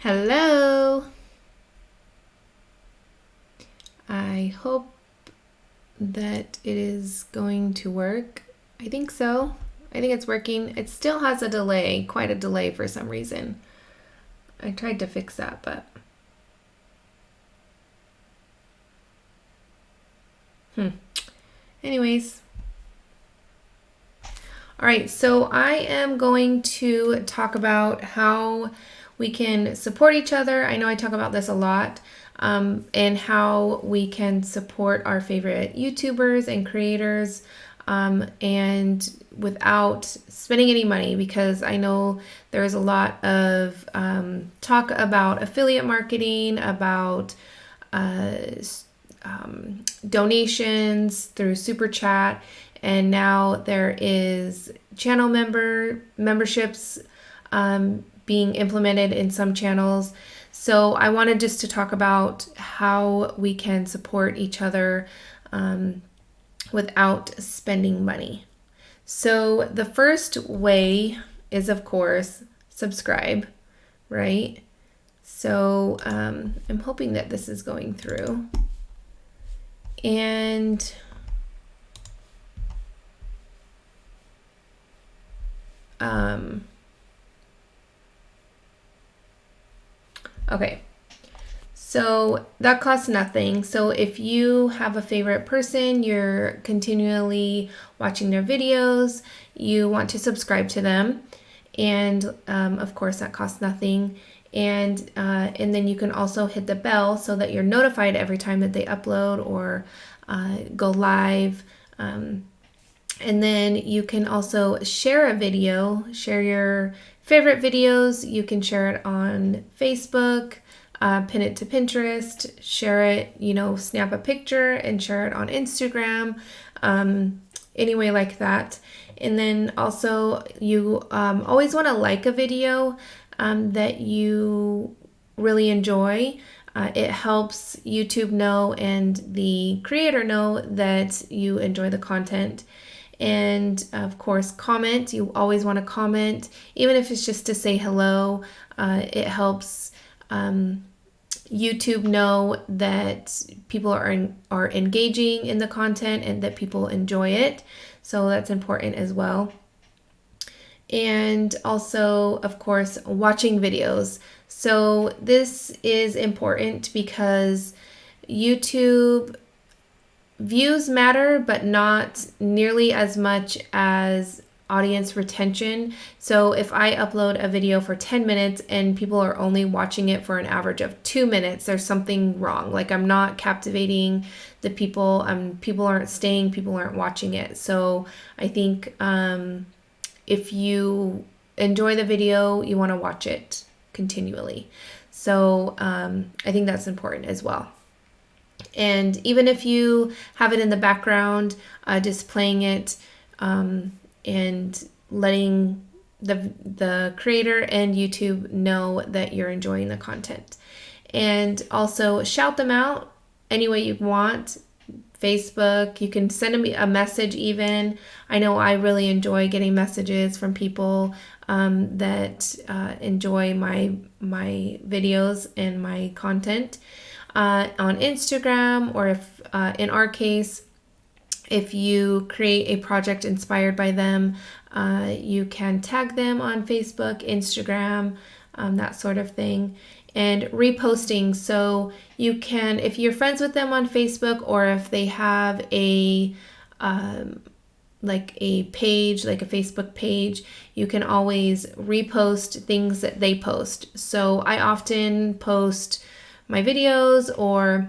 Hello. I hope that it is going to work. I think so. I think it's working. It still has a delay, quite a delay for some reason. I tried to fix that, but anyways. All right, so I am going to talk about how we can support each other. I know I talk about this a lot, and how we can support our favorite YouTubers and creators, and without spending any money, because I know there's a lot of talk about affiliate marketing, about donations through Super Chat, and now there is channel memberships being implemented in some channels. So I wanted just to talk about how we can support each other without spending money. So the first way is, of course, subscribe, right? So I'm hoping that this is going through. And okay, so that costs nothing. So if you have a favorite person, you're continually watching their videos, you want to subscribe to them, and of course that costs nothing. And then you can also hit the bell so that you're notified every time that they upload or go live. And then you can also share a video, share your favorite videos. You can share it on Facebook, pin it to Pinterest, share it, snap a picture and share it on Instagram, any way like that. And then also you always want to like a video that you really enjoy. It helps YouTube know and the creator know that you enjoy the content. And of course, comment. You always want to comment, even if it's just to say hello. It helps YouTube know that people are engaging in the content and that people enjoy it. So that's important as well. And also, of course, watching videos. So this is important because YouTube views matter, but not nearly as much as audience retention. So if I upload a video for 10 minutes and people are only watching it for an average of 2 minutes, there's something wrong. Like I'm not captivating the people, people aren't staying, people aren't watching it. So I think if you enjoy the video, you want to watch it continually. So I think that's important as well. And even if you have it in the background, just playing it and letting the creator and YouTube know that you're enjoying the content. And also shout them out any way you want. Facebook, you can send me a message even. I know I really enjoy getting messages from people that enjoy my videos and my content. On Instagram, or if in our case, if you create a project inspired by them, you can tag them on Facebook, Instagram, that sort of thing. And reposting, so you can, if you're friends with them on Facebook, or if they have a like a page, like a Facebook page, you can always repost things that they post. So I often post my videos or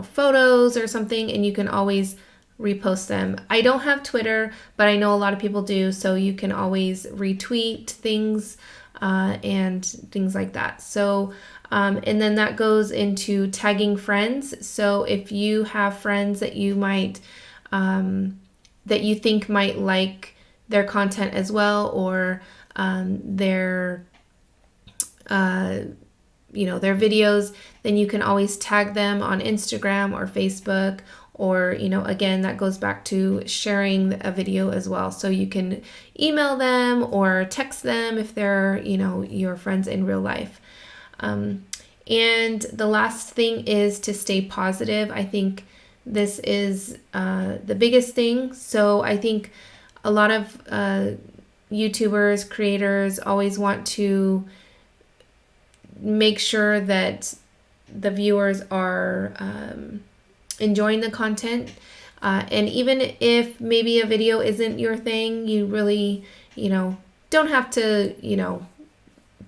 photos or something, and you can always repost them. I don't have Twitter, but I know a lot of people do, so you can always retweet things and things like that. So and then that goes into tagging friends. So if you have friends that you might that you think might like their content as well, or their videos, then you can always tag them on Instagram or Facebook, or, again, that goes back to sharing a video as well. So you can email them or text them if they're, your friends in real life. And the last thing is to stay positive. I think this is the biggest thing. So I think a lot of YouTubers, creators always want to make sure that the viewers are enjoying the content. And even if maybe a video isn't your thing, you really, don't have to,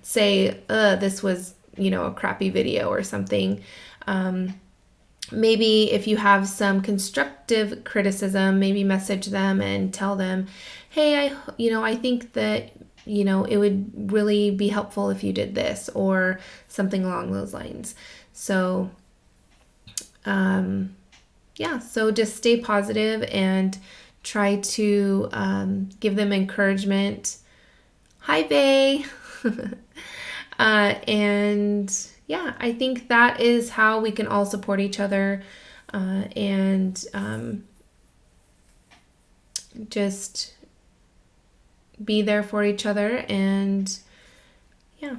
say, this was, a crappy video or something. Maybe if you have some constructive criticism, maybe message them and tell them, hey, I think that, it would really be helpful if you did this or something along those lines. So, so just stay positive and try to give them encouragement. Hi, Bae. And yeah, I think that is how we can all support each other and just be there for each other. And yeah,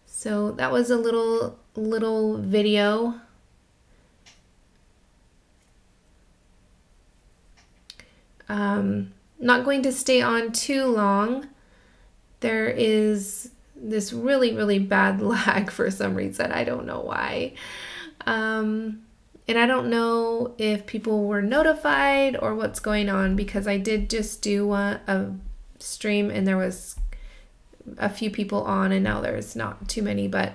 so that was a little video. Not going to stay on too long. There is this really, really bad lag for some reason. I don't know why. And I don't know if people were notified or what's going on, because I did just do a stream and there was a few people on and now there's not too many, but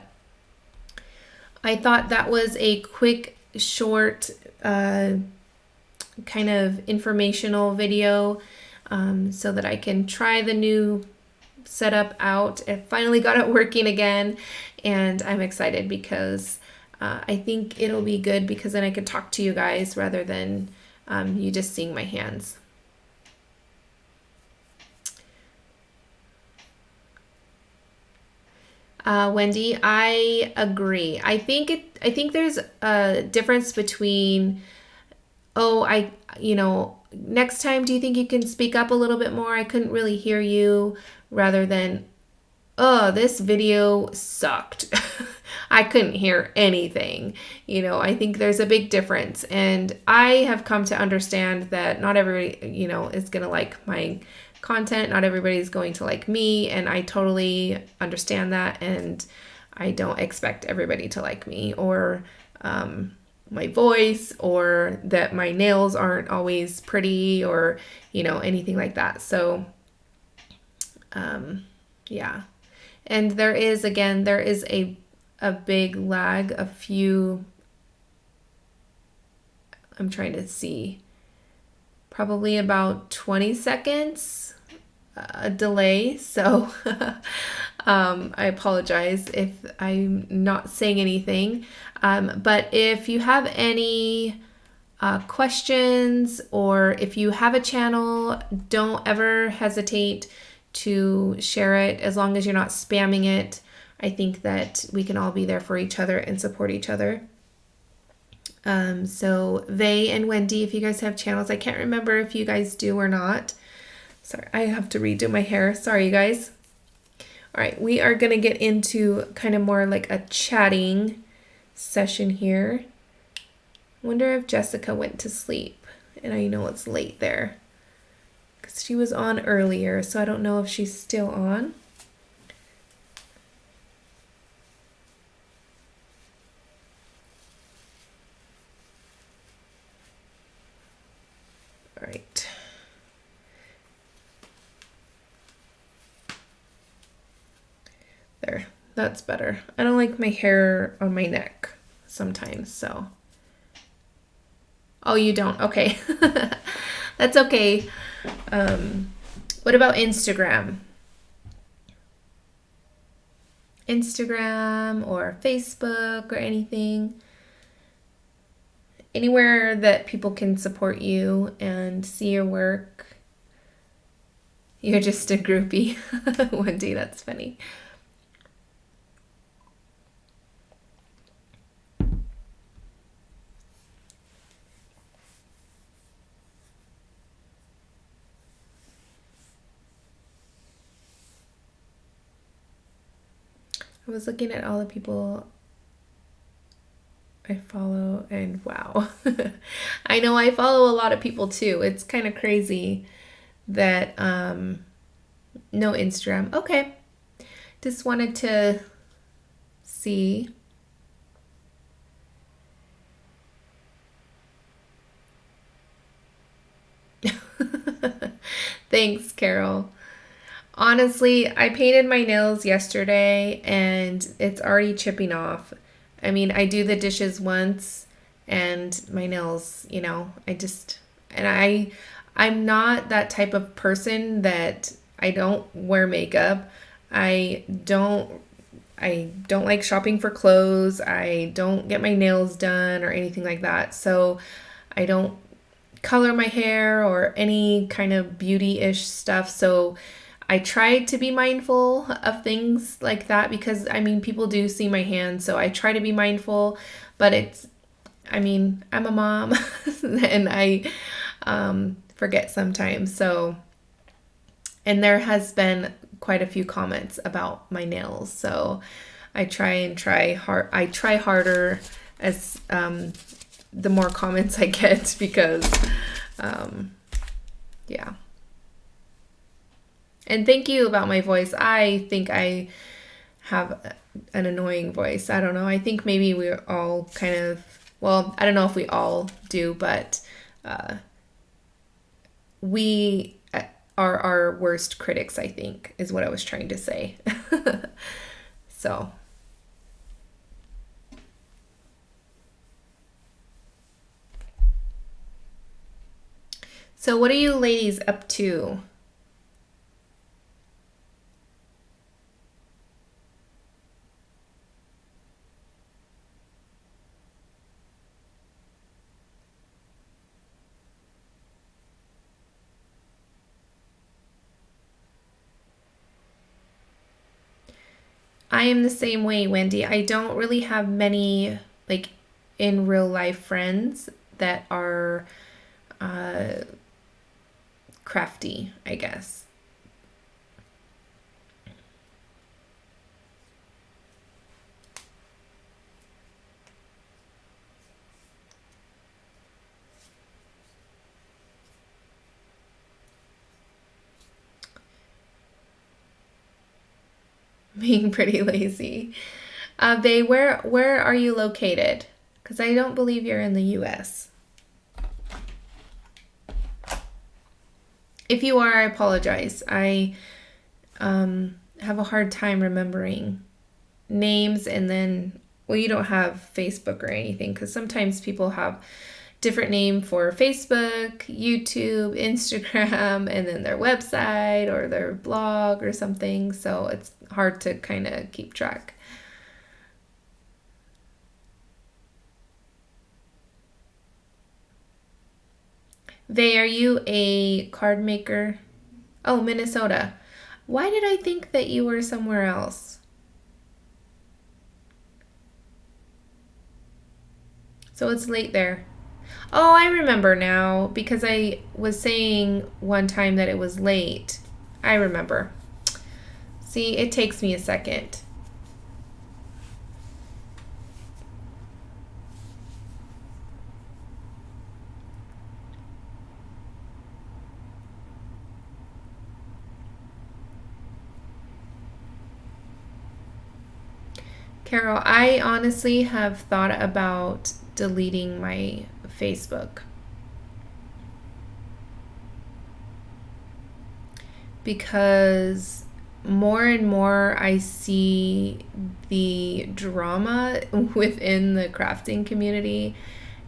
I thought that was a quick, short, kind of informational video so that I can try the new setup out. I finally got it working again, and I'm excited because I think it'll be good, because then I can talk to you guys rather than you just seeing my hands. Wendy, I agree. I think there's a difference between, next time, do you think you can speak up a little bit more? I couldn't really hear you, rather than, oh, this video sucked. I couldn't hear anything. I think there's a big difference. And I have come to understand that not everybody, is going to like my content. Not everybody's going to like me. And I totally understand that. And I don't expect everybody to like me or my voice, or that my nails aren't always pretty, or, anything like that. So, yeah. And there is a big lag, I'm trying to see, probably about 20 seconds a delay. So I apologize if I'm not saying anything. But if you have any questions, or if you have a channel, don't ever hesitate to share it, as long as you're not spamming it. I think that we can all be there for each other and support each other. So Vay and Wendy, if you guys have channels, I can't remember if you guys do or not. Sorry, I have to redo my hair. Sorry, you guys. All right, we are going to get into kind of more like a chatting session here. I wonder if Jessica went to sleep, and I know it's late there because she was on earlier, so I don't know if she's still on. All right. There, that's better. I don't like my hair on my neck sometimes, so. Oh, you don't? Okay. That's okay. What about Instagram? Instagram or Facebook or anything? Anywhere that people can support you and see your work. You're just a groupie. Wendy, that's funny. I was looking at all the people I follow, and wow. I know I follow a lot of people too. It's kind of crazy that no Instagram. Okay. Just wanted to see. Thanks, Carol. Honestly, I painted my nails yesterday and it's already chipping off. I mean, I do the dishes once and my nails, I'm not that type of person that I don't wear makeup. I don't I don't like shopping for clothes. I don't get my nails done or anything like that. So I don't color my hair or any kind of beauty-ish stuff. So I try to be mindful of things like that because I mean people do see my hands, so I try to be mindful, but I'm a mom and I forget sometimes. So and there has been quite a few comments about my nails. So I try harder as the more comments I get because yeah. And thank you about my voice. I think I have an annoying voice. I don't know. I think maybe we're all kind of, well, I don't know if we all do, but we are our worst critics, I think, is what I was trying to say. So. So what are you ladies up to? I am the same way, Wendy. I don't really have many, like, in real life friends that are crafty, I guess. Being pretty lazy. Bae, where are you located? Because I don't believe you're in the US. If you are, I apologize. I have a hard time remembering names, and then, well, you don't have Facebook or anything because sometimes people have different name for Facebook, YouTube, Instagram, and then their website or their blog or something. So it's hard to kind of keep track. Vay, are you a card maker? Oh, Minnesota. Why did I think that you were somewhere else? So it's late there. Oh, I remember now because I was saying one time that it was late. I remember. See, it takes me a second. Carol, I honestly have thought about deleting my Facebook because more and more I see the drama within the crafting community,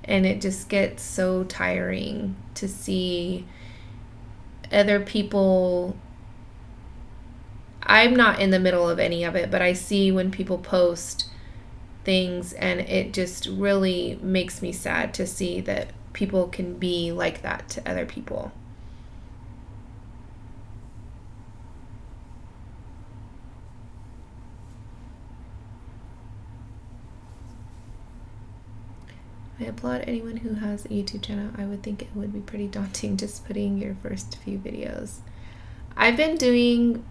and it just gets so tiring to see other people. I'm not in the middle of any of it, but I see when people post things, and it just really makes me sad to see that people can be like that to other people. I applaud anyone who has a YouTube channel. I would think it would be pretty daunting just putting your first few videos. I've been doing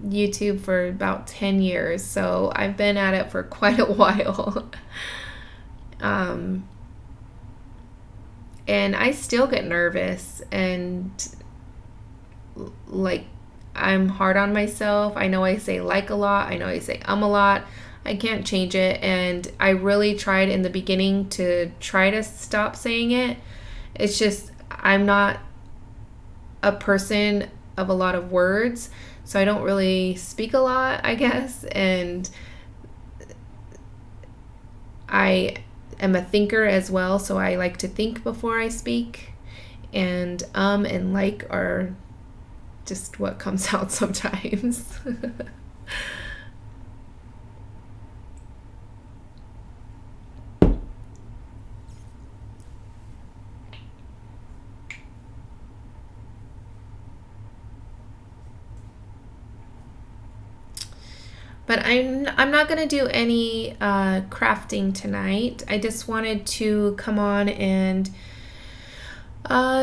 YouTube for about 10 years, so I've been at it for quite a while. um, and I still get nervous and like I'm hard on myself. I know I say like a lot. I know I say a lot. I can't change it. And I really tried in the beginning to try to stop saying it. It's just, I'm not a person of a lot of words. So I don't really speak a lot, I guess. And I am a thinker as well. So I like to think before I speak. And like are just what comes out sometimes. But I'm not going to do any crafting tonight. I just wanted to come on and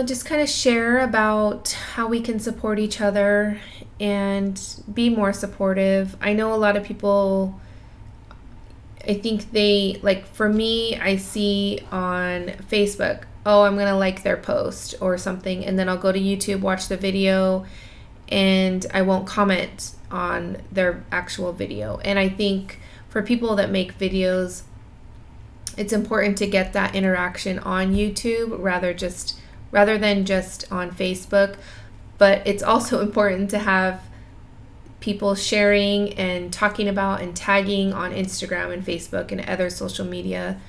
just kind of share about how we can support each other and be more supportive. I know a lot of people, I think they, like for me, I see on Facebook, oh, I'm going to like their post or something, and then I'll go to YouTube, watch the video, and I won't comment on their actual video. And I think for people that make videos, it's important to get that interaction on YouTube rather than just on Facebook. But it's also important to have people sharing and talking about and tagging on Instagram and Facebook and other social media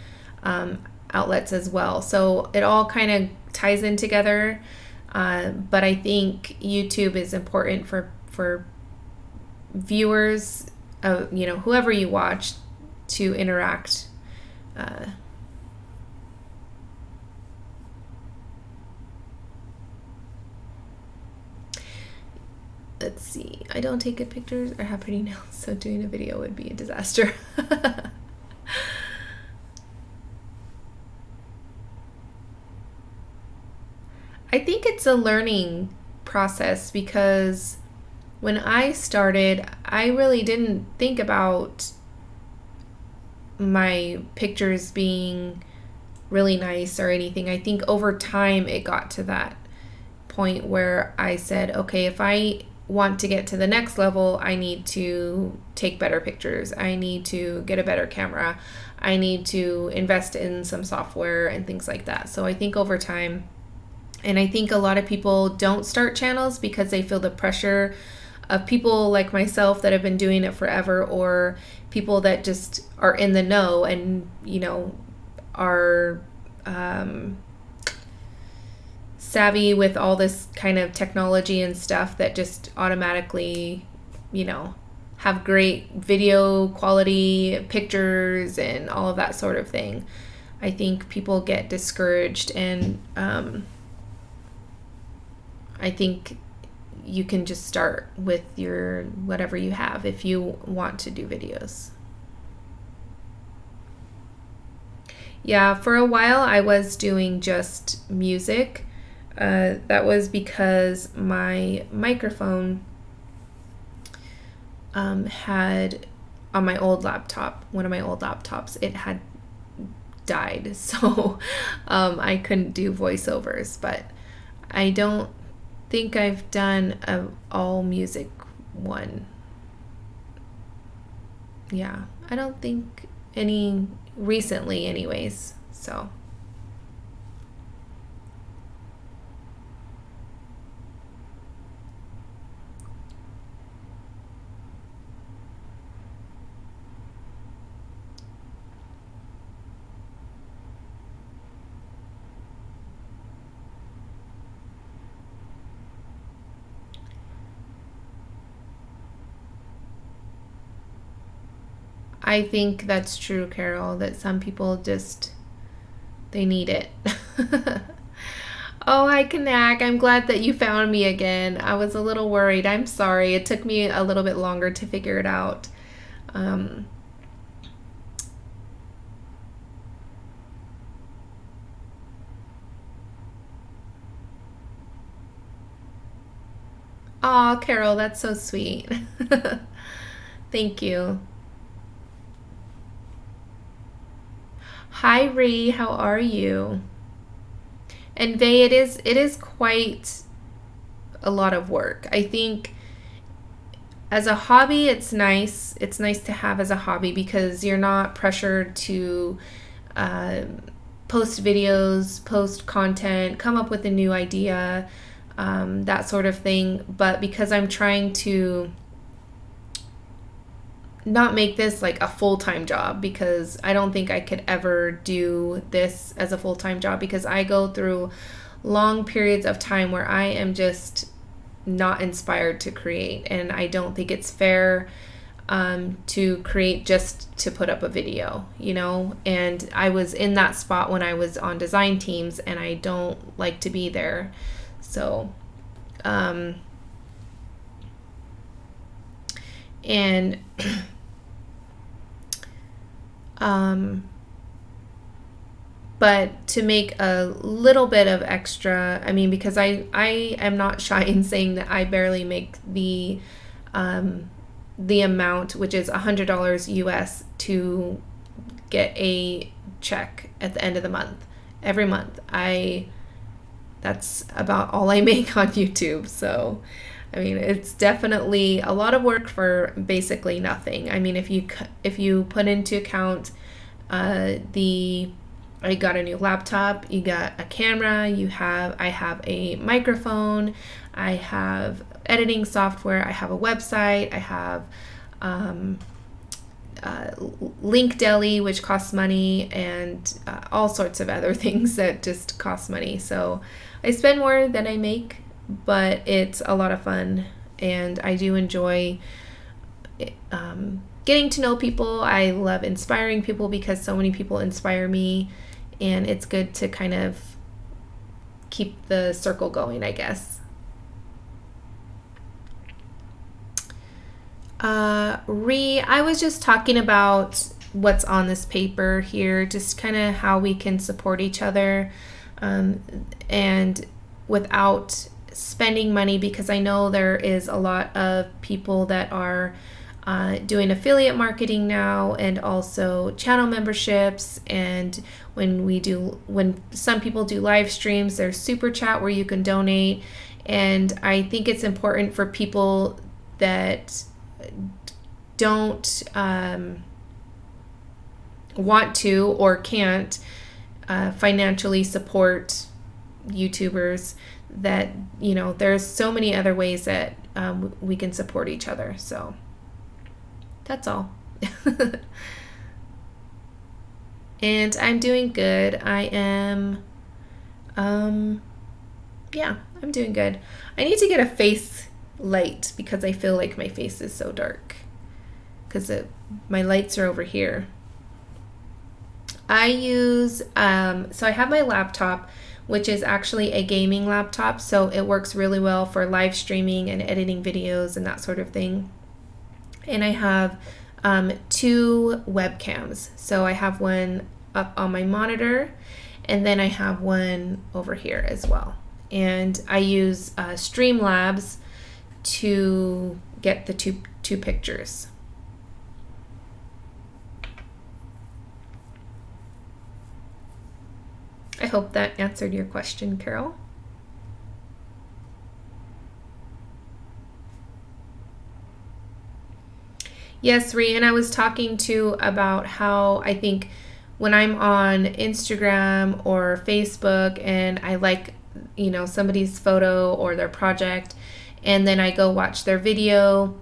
outlets as well. So it all kind of ties in together. But I think YouTube is important for viewers, whoever you watch, to interact. Let's see. I don't take good pictures or have pretty nails, so doing a video would be a disaster. I think it's a learning process because when I started, I really didn't think about my pictures being really nice or anything. I think over time it got to that point where I said, okay, if I want to get to the next level, I need to take better pictures. I need to get a better camera. I need to invest in some software and things like that. So I think over time, and I think a lot of people don't start channels because they feel the pressure of people like myself that have been doing it forever, or people that just are in the know and, are savvy with all this kind of technology and stuff that just automatically, have great video quality pictures and all of that sort of thing. I think people get discouraged, and I think you can just start with your whatever you have if you want to do videos. Yeah, for a while I was doing just music. That was because my microphone had, on my old laptop, one of my old laptops, it had died. So I couldn't do voiceovers, but I don't think I've done a all music one. Yeah, I don't think any recently anyways. So I think that's true, Carol, that some people just, they need it. Oh, hi, Kanak. I'm glad that you found me again. I was a little worried. I'm sorry. It took me a little bit longer to figure it out. Um, Aw, Carol, that's so sweet. Thank you. Hi, Ree, how are you? And Vay, it is quite a lot of work. I think as a hobby, it's nice. It's nice to have as a hobby because you're not pressured to uh, post videos, post content, come up with a new idea, that sort of thing. But because I'm trying to not make this like a full-time job, because I don't think I could ever do this as a full-time job, because I go through long periods of time where I am just not inspired to create, and I don't think it's fair to create just to put up a video, you know? And I was in that spot when I was on design teams, and I don't like to be there. So, and but to make a little bit of extra, I mean, because I am not shy in saying that I barely make the amount, which is $100 US, to get a check at the end of the month. Every month, that's about all I make on YouTube. So, I mean, it's definitely a lot of work for basically nothing. I mean, if you put into account I got a new laptop, you got a camera, I have a microphone, I have editing software, I have a website, I have Link Deli, which costs money, and all sorts of other things that just cost money. So I spend more than I make, but it's a lot of fun, and I do enjoy getting to know people. I love inspiring people because so many people inspire me, and it's good to kind of keep the circle going, I guess. Ree, I was just talking about what's on this paper here, just kind of how we can support each other, and without spending money, because I know there is a lot of people that are doing affiliate marketing now, and also channel memberships. And when some people do live streams, there's super chat where you can donate. And I think it's important for people that don't want to or can't financially support YouTubers, that, you know, there's so many other ways that we can support each other. So that's all. And I'm doing good. I am, yeah, I'm doing good. I need to get a face light because I feel like my face is so dark, because my lights are over here. I use, so I have my laptop, which is actually a gaming laptop, so it works really well for live streaming and editing videos and that sort of thing. And I have 2 webcams. So I have one up on my monitor, and then I have one over here as well. And I use Streamlabs to get the two pictures. I hope that answered your question, Carol. Yes, Ree, and I was talking too about how I think when I'm on Instagram or Facebook and I like, you know, somebody's photo or their project, and then I go watch their video,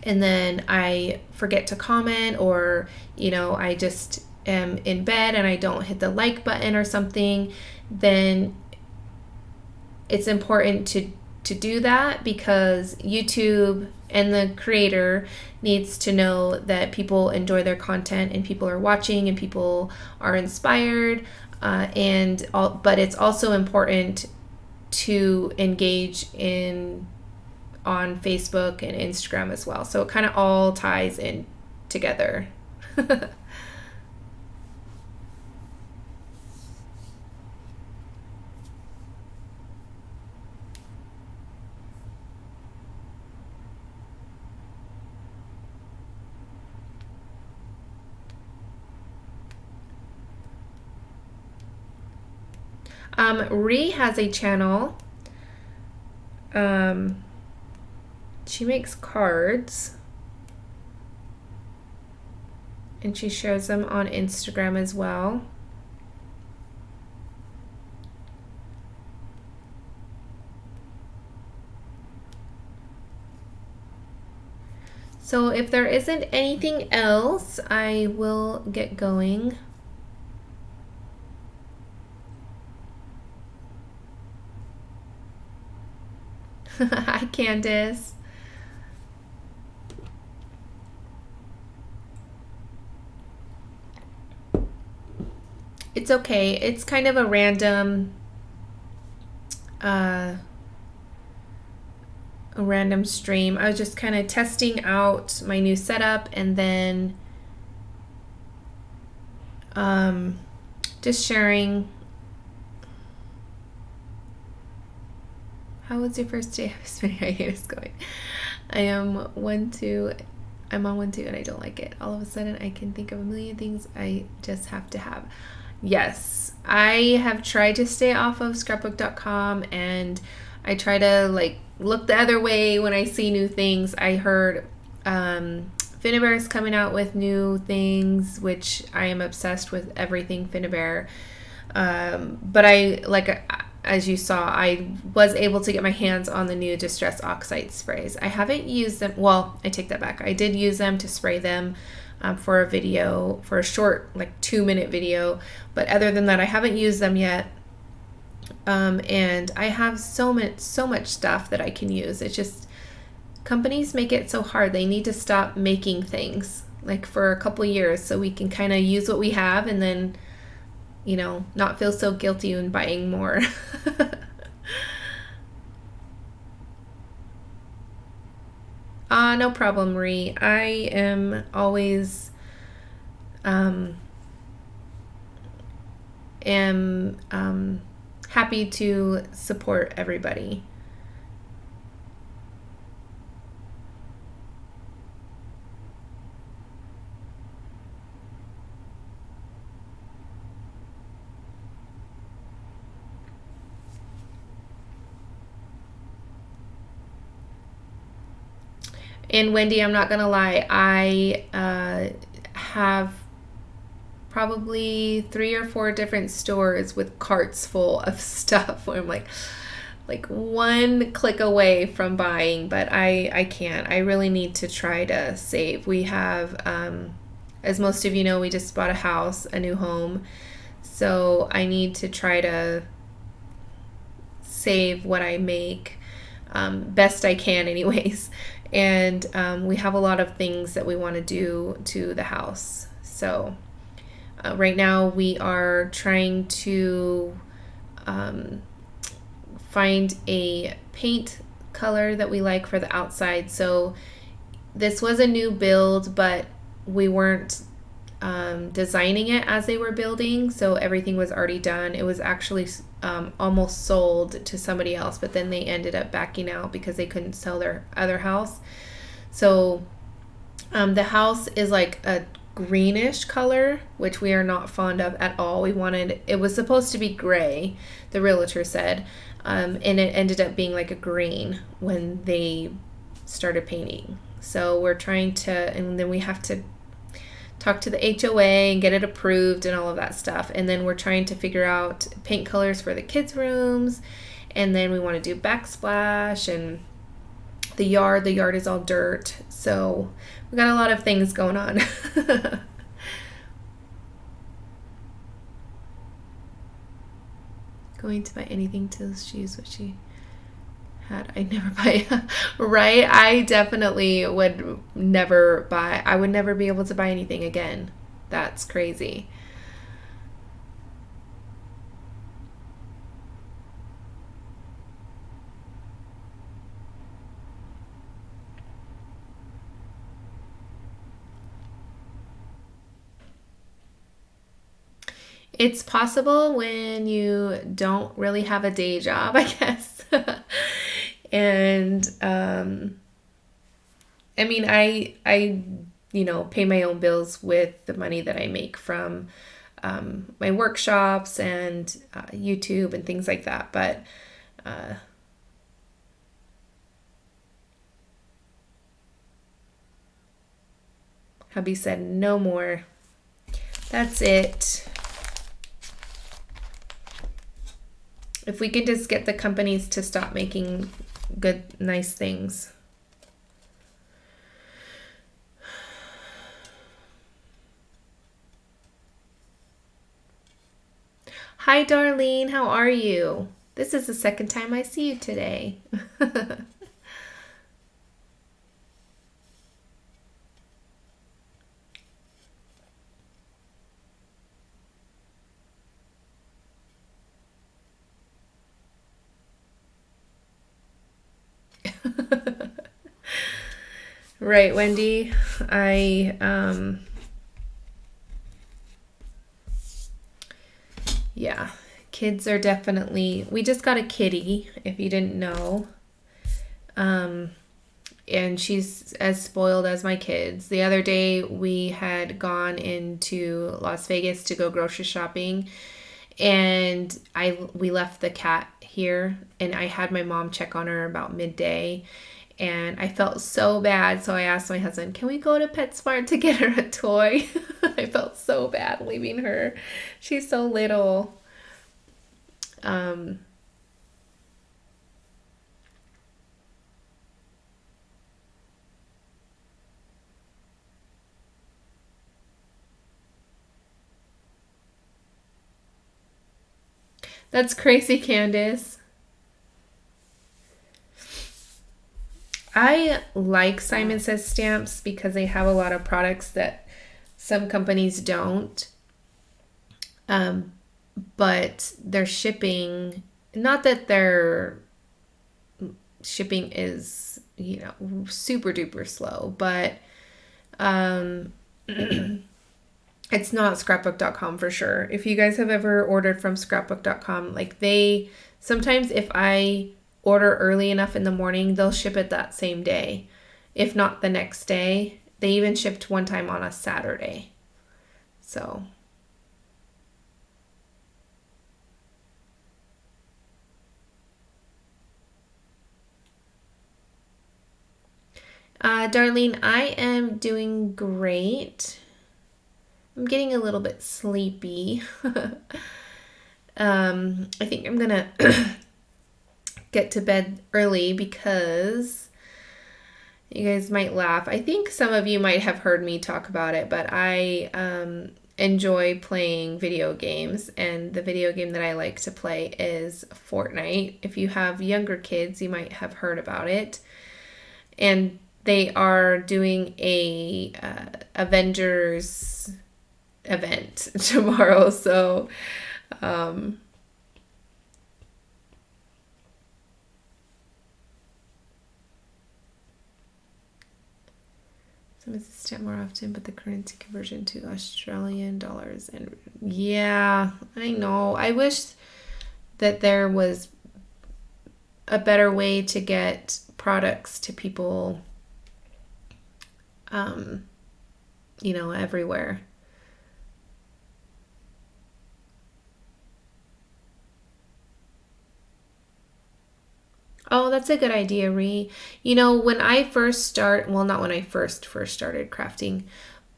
and then I forget to comment, or, you know, I just am in bed and I don't hit the like button or something, then it's important to do that, because YouTube and the creator needs to know that people enjoy their content and people are watching and people are inspired, but it's also important to engage on Facebook and Instagram as well. So it kind of all ties in together. Ree has a channel. She makes cards. And she shares them on Instagram as well. So if there isn't anything else, I will get going. Hi, Candace. It's okay. It's kind of a random stream. I was just kind of testing out my new setup and then just sharing. How was your first day of spinning? I hate it's going. I'm on 1-2 and I don't like it. All of a sudden I can think of a million things I just have to have. Yes, I have tried to stay off of scrapbook.com and I try to like look the other way when I see new things. I heard Finnabair is coming out with new things, which I am obsessed with everything Finnabair. But as you saw, I was able to get my hands on the new Distress Oxide sprays. I haven't used them. Well, I take that back. I did use them to spray them for a video, for a short, like 2-minute video. But other than that, I haven't used them yet. And I have so much stuff that I can use. It's just companies make it so hard. They need to stop making things like for a couple years so we can kind of use what we have and then, you know, not feel so guilty when buying more. No problem, Marie. I am always happy to support everybody. And Wendy, I'm not gonna lie, I have probably 3 or 4 different stores with carts full of stuff where I'm like one click away from buying, but I can't. I really need to try to save. We have, as most of you know, we just bought a house, a new home, so I need to try to save what I make best I can anyways. And we have a lot of things that we want to do to the house. So right now we are trying to find a paint color that we like for the outside. So this was a new build, but we weren't designing it as they were building, so everything was already done. It was actually almost sold to somebody else, but then they ended up backing out because they couldn't sell their other house. So the house is like a greenish color, which we are not fond of at all. It was supposed to be gray, the realtor said, and it ended up being like a green when they started painting. So we're trying to, and then we have to talk to the HOA and get it approved and all of that stuff. And then we're trying to figure out paint colors for the kids' rooms. And then we want to do backsplash and the yard. The yard is all dirt. So we got a lot of things going on. Going to buy anything to use what she had. I never buy. Right? I definitely would never buy. I would never be able to buy anything again. That's crazy. It's possible when you don't really have a day job, I guess. And I mean, I pay my own bills with the money that I make from my workshops and YouTube and things like that. But hubby said no more. That's it. If we could just get the companies to stop making good, nice things. Hi, Darlene. How are you? This is the second time I see you today. Right, Wendy. Yeah, kids are definitely, we just got a kitty, if you didn't know. And she's as spoiled as my kids. The other day we had gone into Las Vegas to go grocery shopping, and we left the cat here, and I had my mom check on her about midday, and I felt so bad. So I asked my husband, can we go to PetSmart to get her a toy? I felt so bad leaving her. She's so little. That's crazy, Candace. I like Simon Says stamps because they have a lot of products that some companies don't. But their shipping, not that their shipping is, super duper slow, but it's not scrapbook.com for sure. If you guys have ever ordered from scrapbook.com, like sometimes if I order early enough in the morning, they'll ship it that same day, if not the next day. They even shipped one time on a Saturday. So Darlene, I am doing great. I'm getting a little bit sleepy. I think I'm gonna get to bed early because you guys might laugh. I think some of you might have heard me talk about it, but I enjoy playing video games, and the video game that I like to play is Fortnite. If you have younger kids, you might have heard about it. And they are doing a Avengers event tomorrow, so some is stamp more often, but the currency conversion to Australian dollars, and yeah, I know. I wish that there was a better way to get products to people, everywhere. Oh, that's a good idea, Ree. When I first not when I first started crafting,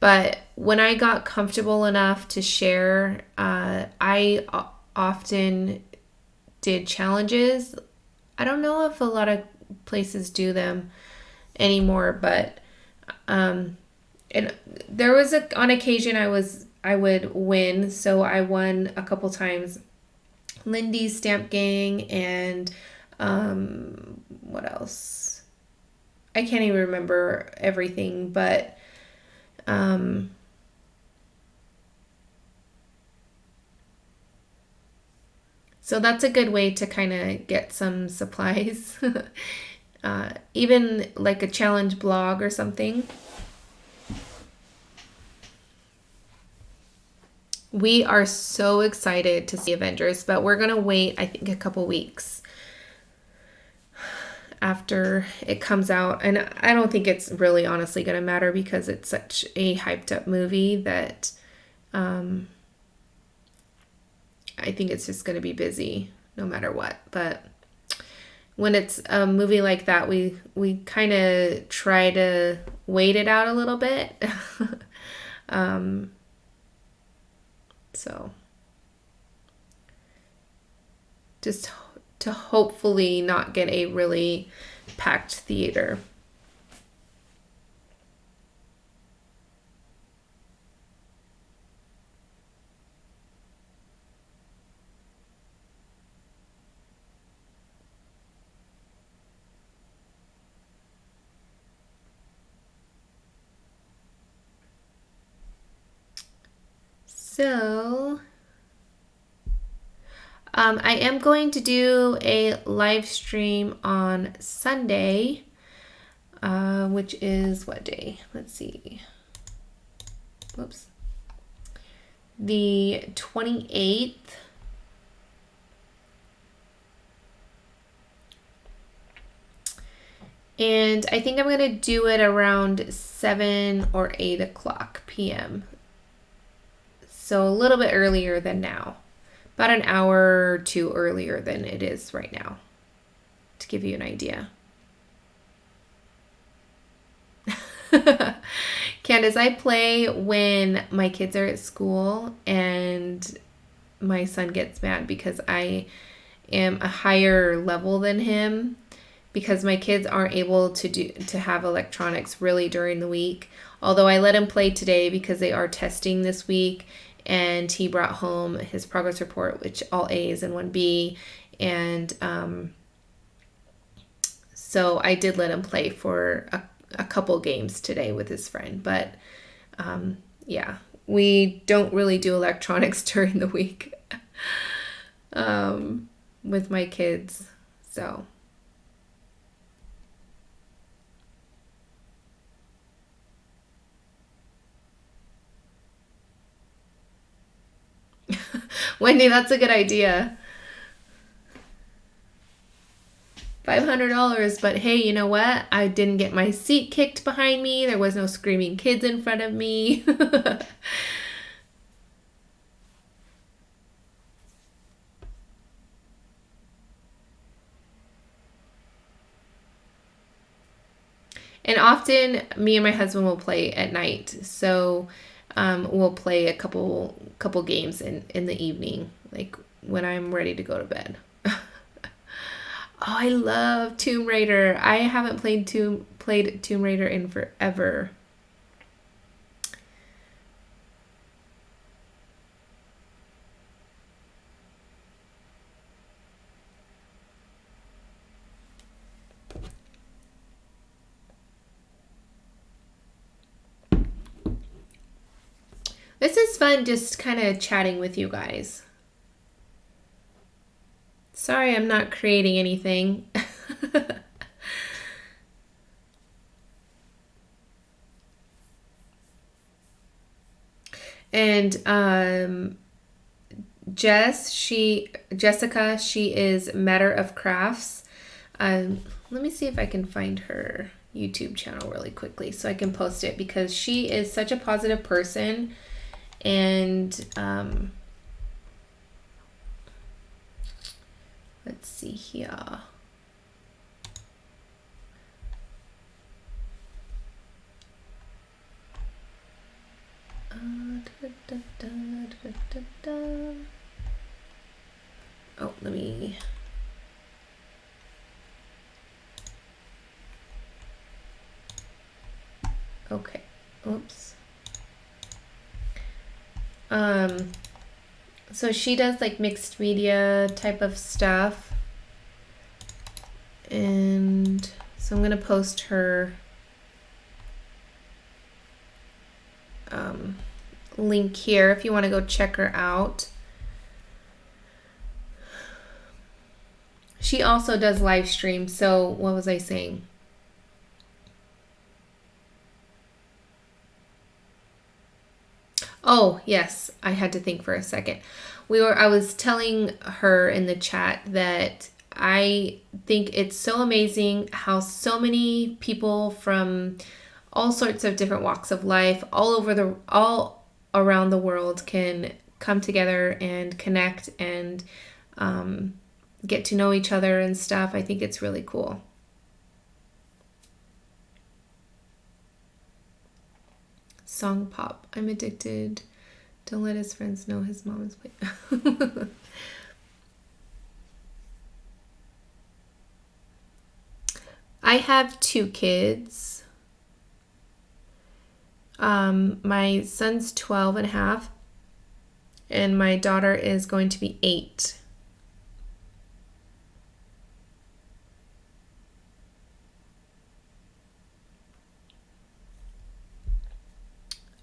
but when I got comfortable enough to share, I often did challenges. I don't know if a lot of places do them anymore, but and there was on occasion I would win. So I won a couple times. Lindy's Stamp Gang and what else? I can't even remember everything, but so that's a good way to kind of get some supplies. Even like a challenge blog or something. We are so excited to see Avengers, but we're going to wait, I think, a couple weeks after it comes out. And I don't think it's really honestly going to matter because it's such a hyped up movie that I think it's just going to be busy no matter what. But when it's a movie like that, we kind of try to wait it out a little bit. So just to hopefully not get a really packed theater. So, I am going to do a live stream on Sunday, which is what day? Let's see. Whoops. The 28th. And I think I'm going to do it around 7 or 8 o'clock p.m. So a little bit earlier than now. About an hour or two earlier than it is right now, to give you an idea. Candace, I play when my kids are at school and my son gets mad because I am a higher level than him, because my kids aren't able to have electronics really during the week. Although I let him play today because they are testing this week, and he brought home his progress report, which all A's and 1 B. And so I did let him play for a couple games today with his friend. But yeah, we don't really do electronics during the week with my kids. So Wendy, that's a good idea. $500, but hey, you know what? I didn't get my seat kicked behind me. There was no screaming kids in front of me. And often me and my husband will play at night. So we'll play a couple games in the evening, like when I'm ready to go to bed. Oh, I love Tomb Raider. I haven't played Tomb Raider in forever. This is fun, just kind of chatting with you guys. Sorry, I'm not creating anything. And Jessica, she is Matter of Crafts. Let me see if I can find her YouTube channel really quickly so I can post it, because she is such a positive person. And let's see here. Oh, let me. Okay. Oops. So she does like mixed media type of stuff. And so I'm going to post her link here if you want to go check her out. She also does live streams. So what was I saying? Oh, yes, I had to think for a second. I was telling her in the chat that I think it's so amazing how so many people from all sorts of different walks of life all around the world can come together and connect and get to know each other and stuff. I think it's really cool. Song pop. I'm addicted. Don't let his friends know his mom is playing. I have 2 kids. My son's 12 and a half, and my daughter is going to be 8.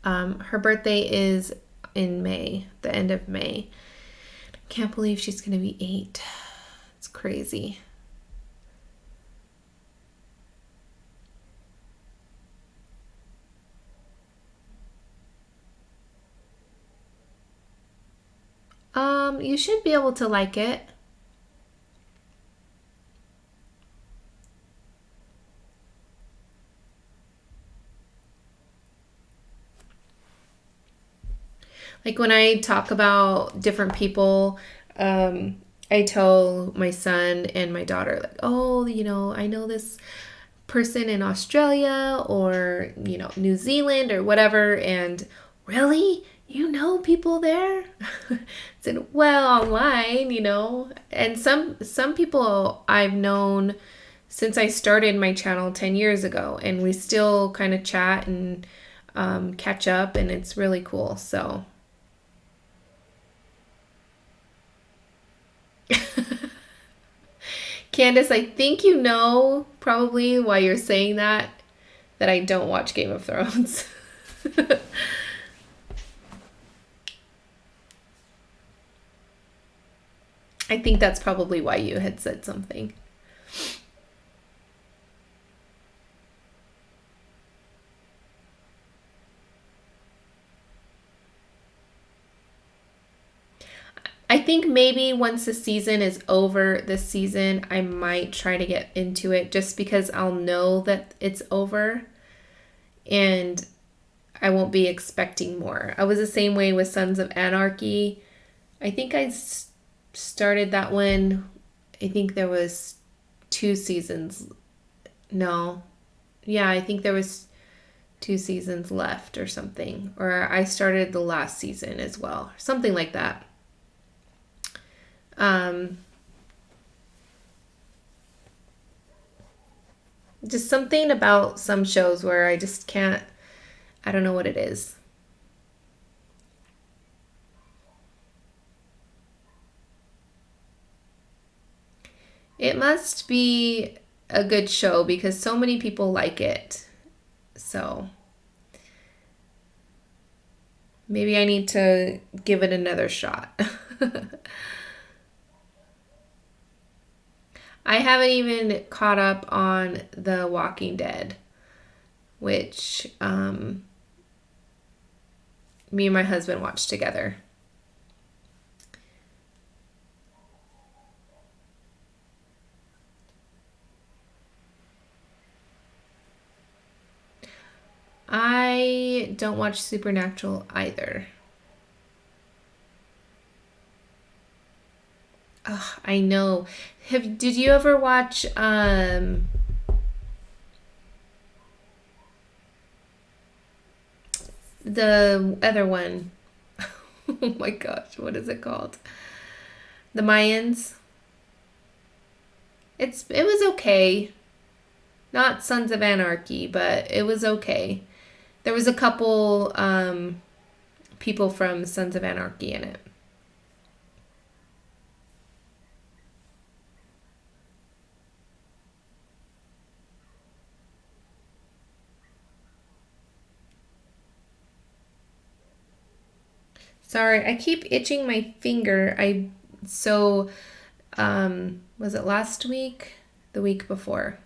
Her birthday is in May, the end of May. I can't believe she's going to be 8. It's crazy. You should be able to like it. Like when I talk about different people, I tell my son and my daughter, like, oh, I know this person in Australia or, New Zealand or whatever. And really? You know people there? I said, well, online, And some people I've known since I started my channel 10 years ago, and we still kind of chat and catch up, and it's really cool. So Candace, I think probably why you're saying that I don't watch Game of Thrones. I think that's probably why you had said something. I think maybe once the season is over this season, I might try to get into it just because I'll know that it's over and I won't be expecting more. I was the same way with Sons of Anarchy. I think I started that one. I think there was 2 seasons. No. Yeah, I think there was 2 seasons left or something. Or I started the last season as well. Something like that. Just something about some shows where I just can't, I don't know what it is. It must be a good show because so many people like it. So maybe I need to give it another shot. I haven't even caught up on The Walking Dead, which me and my husband watched together. I don't watch Supernatural either. Oh, I know. Did you ever watch the other one? Oh my gosh, what is it called? The Mayans? It was okay. Not Sons of Anarchy, but it was okay. There was a couple people from Sons of Anarchy in it. Sorry, I keep itching my finger. Was it last week? The week before?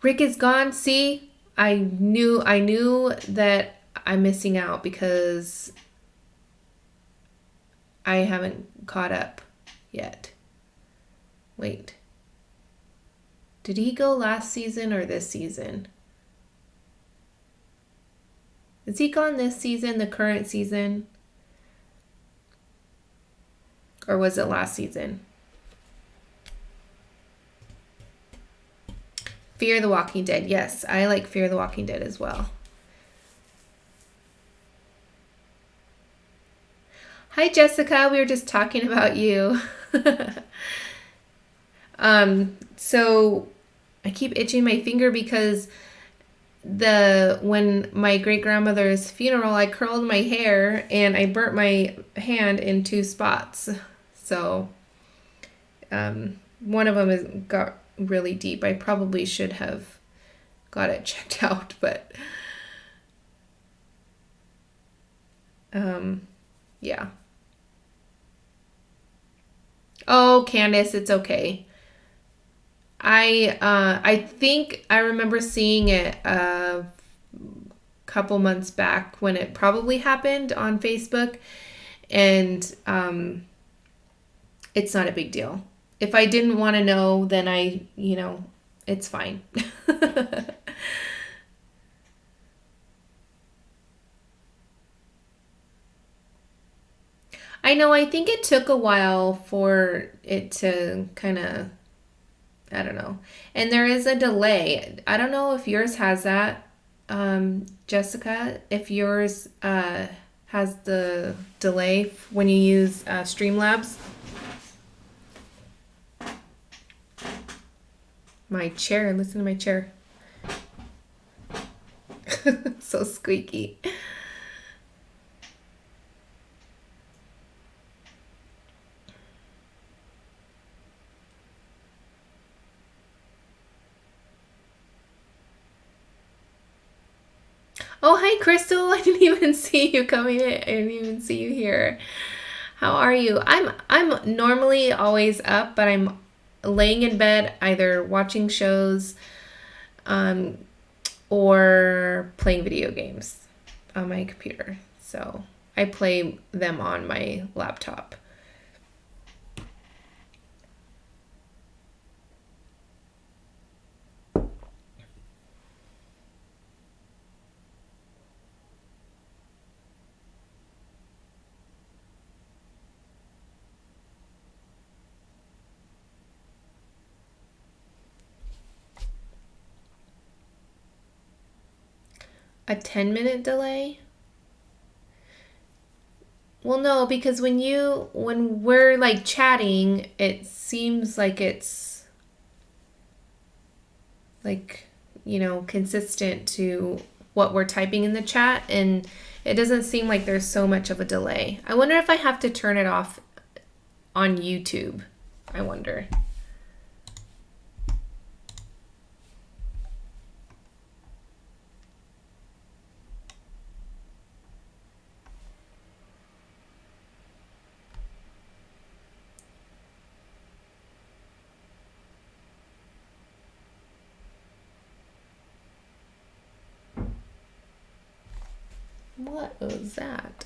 Rick is gone. See? I knew that I'm missing out because I haven't caught up yet. Wait. Did he go last season or this season? Is he gone this season, the current season? Or was it last season? Fear the Walking Dead. Yes, I like Fear the Walking Dead as well. Hi, Jessica. We were just talking about you. So I keep itching my finger because when my great grandmother's funeral, I curled my hair and I burnt my hand in 2 spots. So one of them got really deep. I probably should have got it checked out, but yeah. Oh, Candace, it's okay. I think I remember seeing it a couple months back when it probably happened on Facebook, and it's not a big deal. If I didn't want to know, then it's fine. I know, I think it took a while for it to kind of, I don't know. And there is a delay. I don't know if yours has that, Jessica, if yours has the delay when you use Streamlabs. My chair, listen to my chair. So squeaky. Oh, hi, Crystal. I didn't even see you coming in. I didn't even see you here. How are you? I'm normally always up, but I'm laying in bed either watching shows or playing video games on my computer. So I play them on my laptop. A 10-minute delay? Well, no, because when we're like chatting, it seems like it's like, consistent to what we're typing in the chat, and it doesn't seem like there's so much of a delay. I wonder if I have to turn it off on YouTube. I wonder. What was that?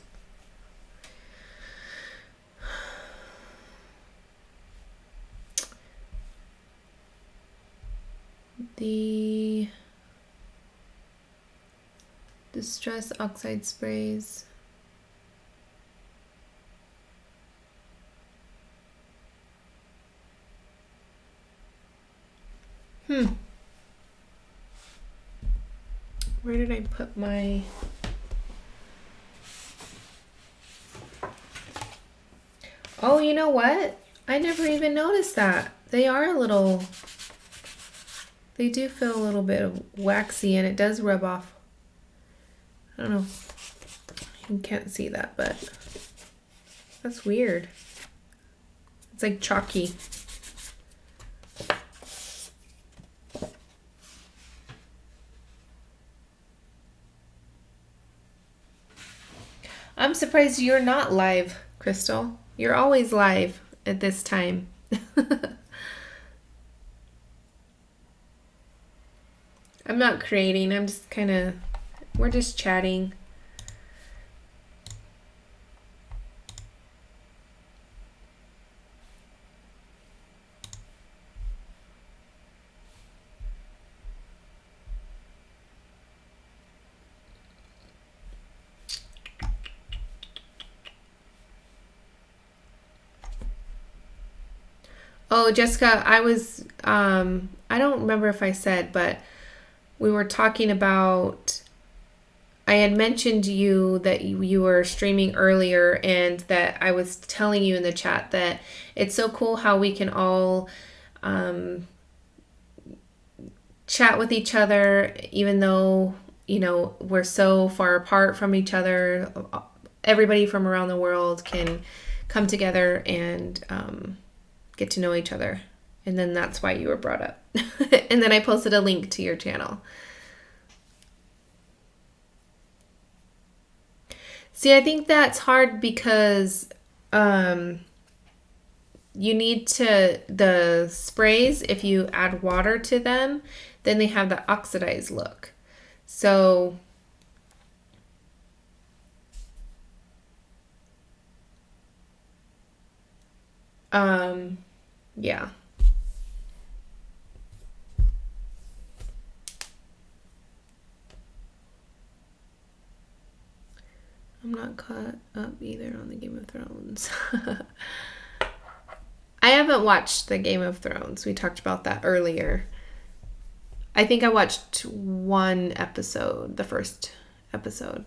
The distress oxide sprays. Where did I put my... Oh, you know what? I never even noticed that. They do feel a little bit waxy, and it does rub off. I don't know. You can't see that, but that's weird. It's like chalky. I'm surprised you're not live, Crystal. You're always live at this time. I'm not creating. I'm just we're just chatting. Oh, Jessica, I don't remember if I said, but we were talking about, I had mentioned to you that you were streaming earlier, and that I was telling you in the chat that it's so cool how we can all chat with each other, even though, we're so far apart from each other. Everybody from around the world can come together and get to know each other. And then that's why you were brought up. And then I posted a link to your channel. See, I think that's hard because you need the sprays, if you add water to them, then they have the oxidized look. So yeah. I'm not caught up either on the Game of Thrones. I haven't watched the Game of Thrones. We talked about that earlier. I think I watched one episode, the first episode.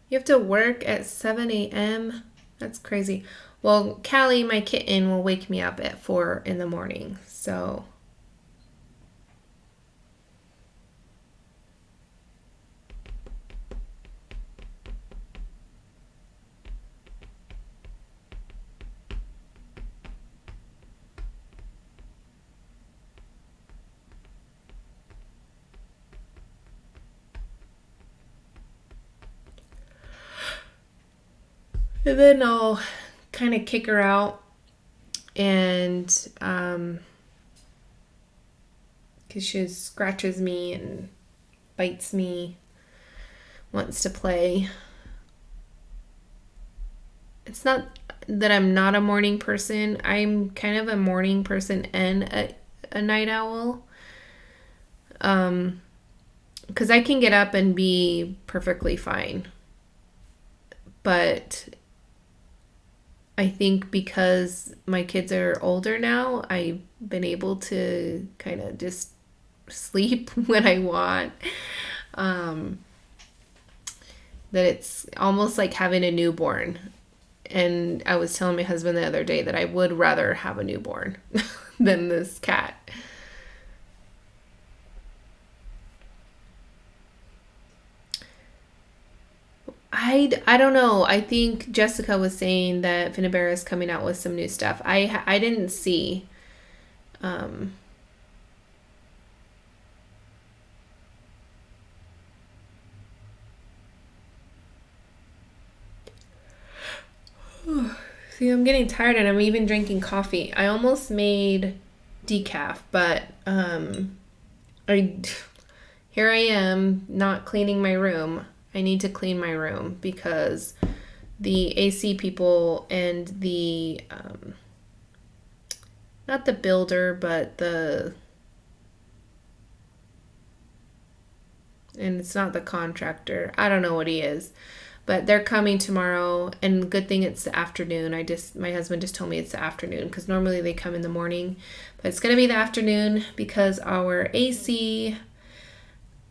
You have to work at 7 a.m.? That's crazy. Well, Callie, my kitten, will wake me up at 4 in the morning. So and then I'll kind of kick her out, and because she scratches me and bites me, wants to play. It's not that I'm not a morning person. I'm kind of a morning person and a night owl. Because I can get up and be perfectly fine. But I think because my kids are older now, I've been able to kind of just sleep when I want. That it's almost like having a newborn. And I was telling my husband the other day that I would rather have a newborn than this cat. I don't know. I think Jessica was saying that Filmora is coming out with some new stuff. I didn't see. See, I'm getting tired, and I'm even drinking coffee. I almost made decaf, but here I am not cleaning my room. I need to clean my room because the AC people and the not the builder, but and it's not the contractor. I don't know what he is. But they're coming tomorrow, and good thing it's the afternoon. My husband just told me it's the afternoon because normally they come in the morning. But it's going to be the afternoon because our AC,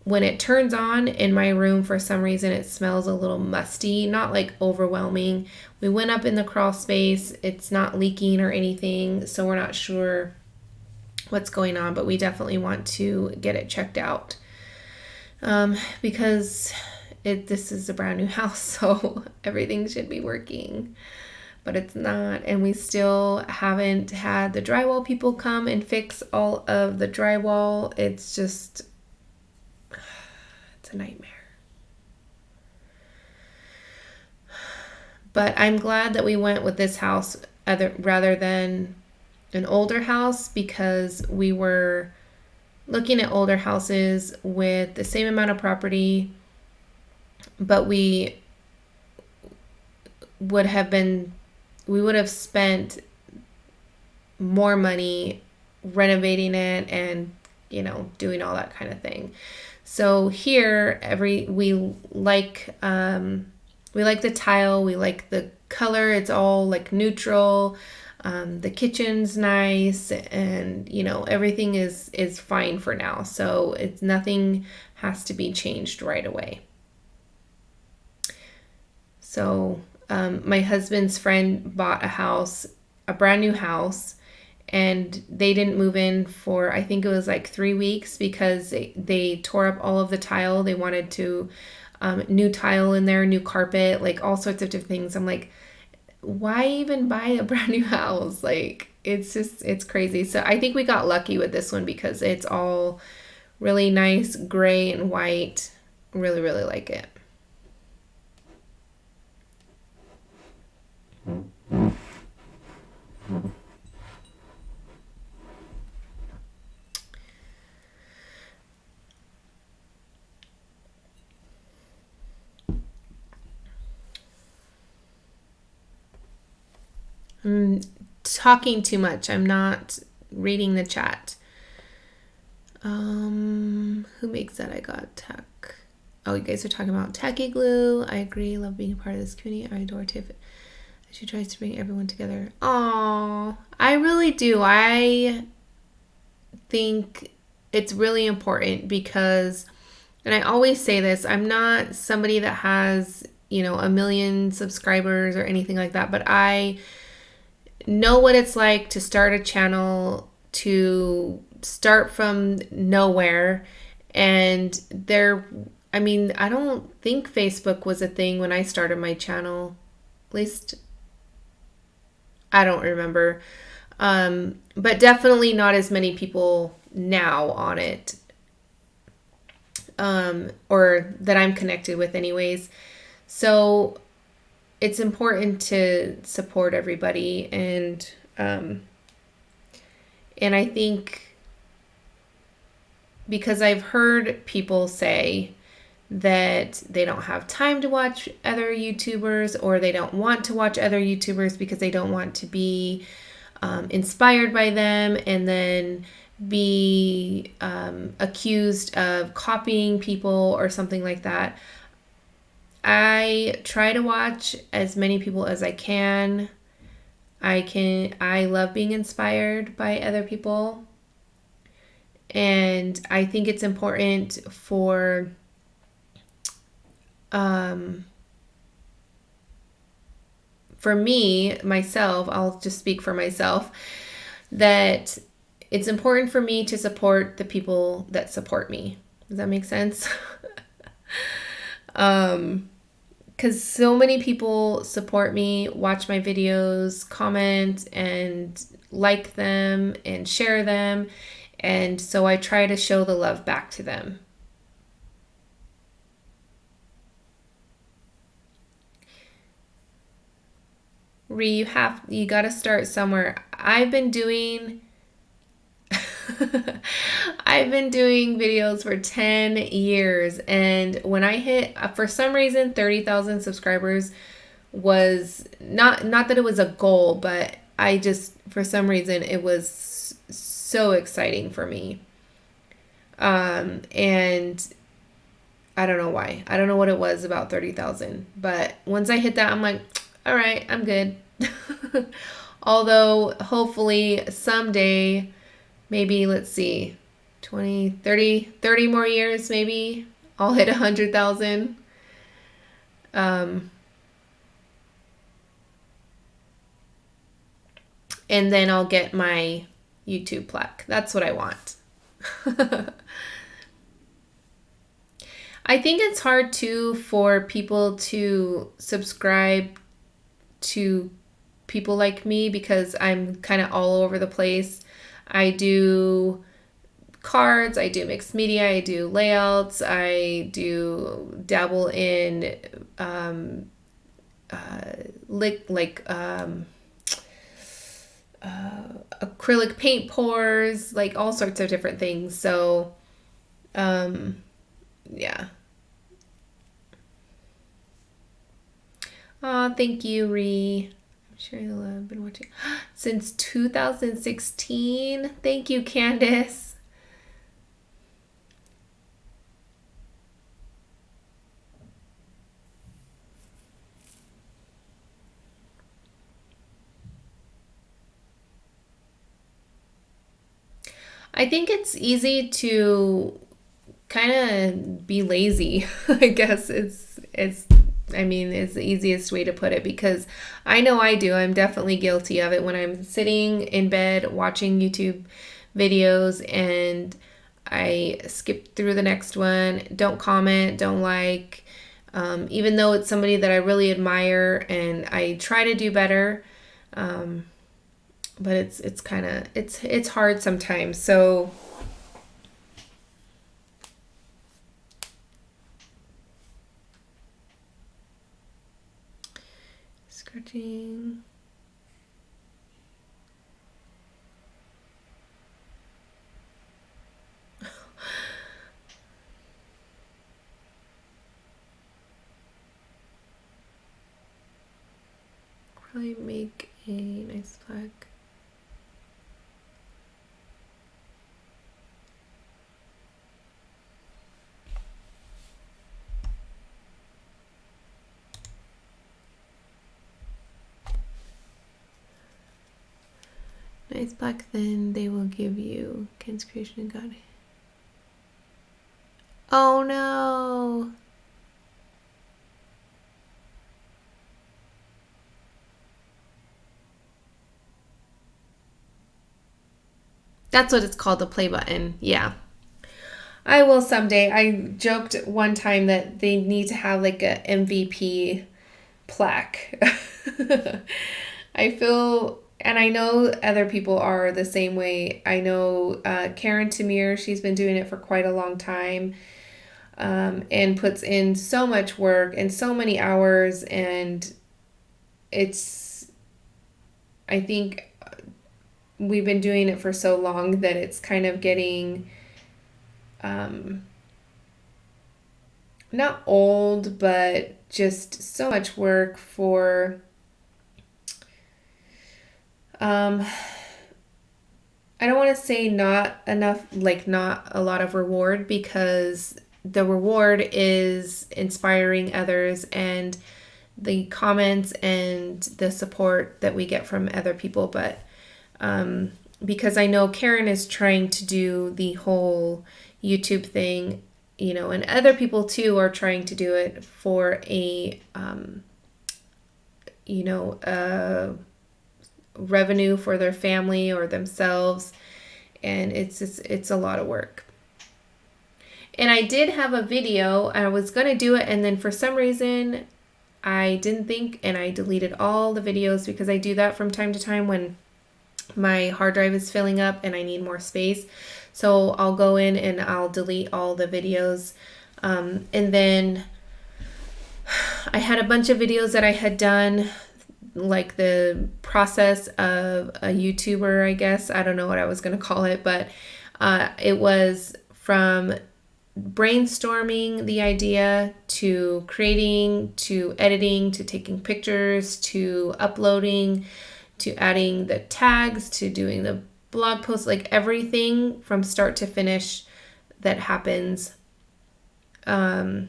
when it turns on in my room, for some reason, it smells a little musty, not like overwhelming. We went up in the crawl space. It's not leaking or anything, so we're not sure what's going on, but we definitely want to get it checked out because this is a brand new house, so everything should be working, but it's not. And we still haven't had the drywall people come and fix all of the drywall. It's just, it's a nightmare. But I'm glad that we went with this house rather than an older house, because we were looking at older houses with the same amount of property, but would have been we would have spent more money renovating it and, doing all that kind of thing. So here, we like the tile, we like the color. It's all like neutral. The kitchen's nice, and everything is fine for now. So it's nothing has to be changed right away. So my husband's friend bought a brand new house, and they didn't move in for, I think it was like 3 weeks, because they tore up all of the tile. They wanted to new tile in there, new carpet, like all sorts of different things. I'm like, why even buy a brand new house? Like, it's crazy. So I think we got lucky with this one because it's all really nice gray and white. Really, really like it. I'm talking too much. I'm not reading the chat. Who makes that? I got tech. Oh, you guys are talking about Tacky Glue. I agree. Love being a part of this community. I adore Tiff. She tries to bring everyone together. Aww, I really do. I think it's really important because, and I always say this, I'm not somebody that has, 1 million subscribers or anything like that, but I know what it's like to start a channel, to start from nowhere. And I don't think Facebook was a thing when I started my channel. At least I don't remember. But definitely not as many people now on it. Or that I'm connected with anyways. So it's important to support everybody, and I think because I've heard people say that they don't have time to watch other YouTubers, or they don't want to watch other YouTubers because they don't want to be inspired by them and then be accused of copying people or something like that. I try to watch as many people as I can. I love being inspired by other people. And I think it's important for me, myself, I'll just speak for myself, that it's important for me to support the people that support me. Does that make sense? Because so many people support me, watch my videos, comment and like them and share them. And so I try to show the love back to them. You got to start somewhere. I've been doing videos for 10 years, and when I hit, for some reason, 30,000 subscribers was not that it was a goal, but for some reason, it was so exciting for me. And I don't know why. I don't know what it was about 30,000, but once I hit that, I'm like, all right, I'm good. Although hopefully someday, maybe, let's see, 20, 30 more years, maybe I'll hit 100,000. And then I'll get my YouTube plaque. That's what I want. I think it's hard too for people to subscribe to people like me because I'm kind of all over the place. I do cards, I do mixed media, I do layouts, I do dabble in acrylic paint pours, like all sorts of different things. So, yeah. Oh, thank you, Ree. I'm sure you'll have been watching since 2016. Thank you, Candace. I think it's easy to kind of be lazy. I guess it's the easiest way to put it, because I know I do. I'm definitely guilty of it when I'm sitting in bed watching YouTube videos and I skip through the next one, don't comment, don't like, even though it's somebody that I really admire, and I try to do better. But it's kind of it's hard sometimes. So scratching. Probably make a nice flag. Nice black, then they will give you Ken's creation and God. Oh no. That's what it's called, the play button. Yeah. I will someday. I joked one time that they need to have like a MVP plaque. I feel, and I know other people are the same way. I know Karen Tamir, she's been doing it for quite a long time, and puts in so much work and so many hours. And I think we've been doing it for so long that it's kind of getting not old, but just so much work for I don't want to say not enough, like not a lot of reward, because the reward is inspiring others and the comments and the support that we get from other people. But because I know Karen is trying to do the whole YouTube thing, and other people too are trying to do it for a revenue for their family or themselves, and it's a lot of work. And I did have a video, I was going to do it, and then for some reason I didn't think, and I deleted all the videos, because I do that from time to time when my hard drive is filling up and I need more space. So I'll go in and I'll delete all the videos, and then I had a bunch of videos that I had done, like the process of a YouTuber, I guess. I don't know what I was going to call it, but it was from brainstorming the idea to creating, to editing, to taking pictures, to uploading, to adding the tags, to doing the blog post, like everything from start to finish that happens. And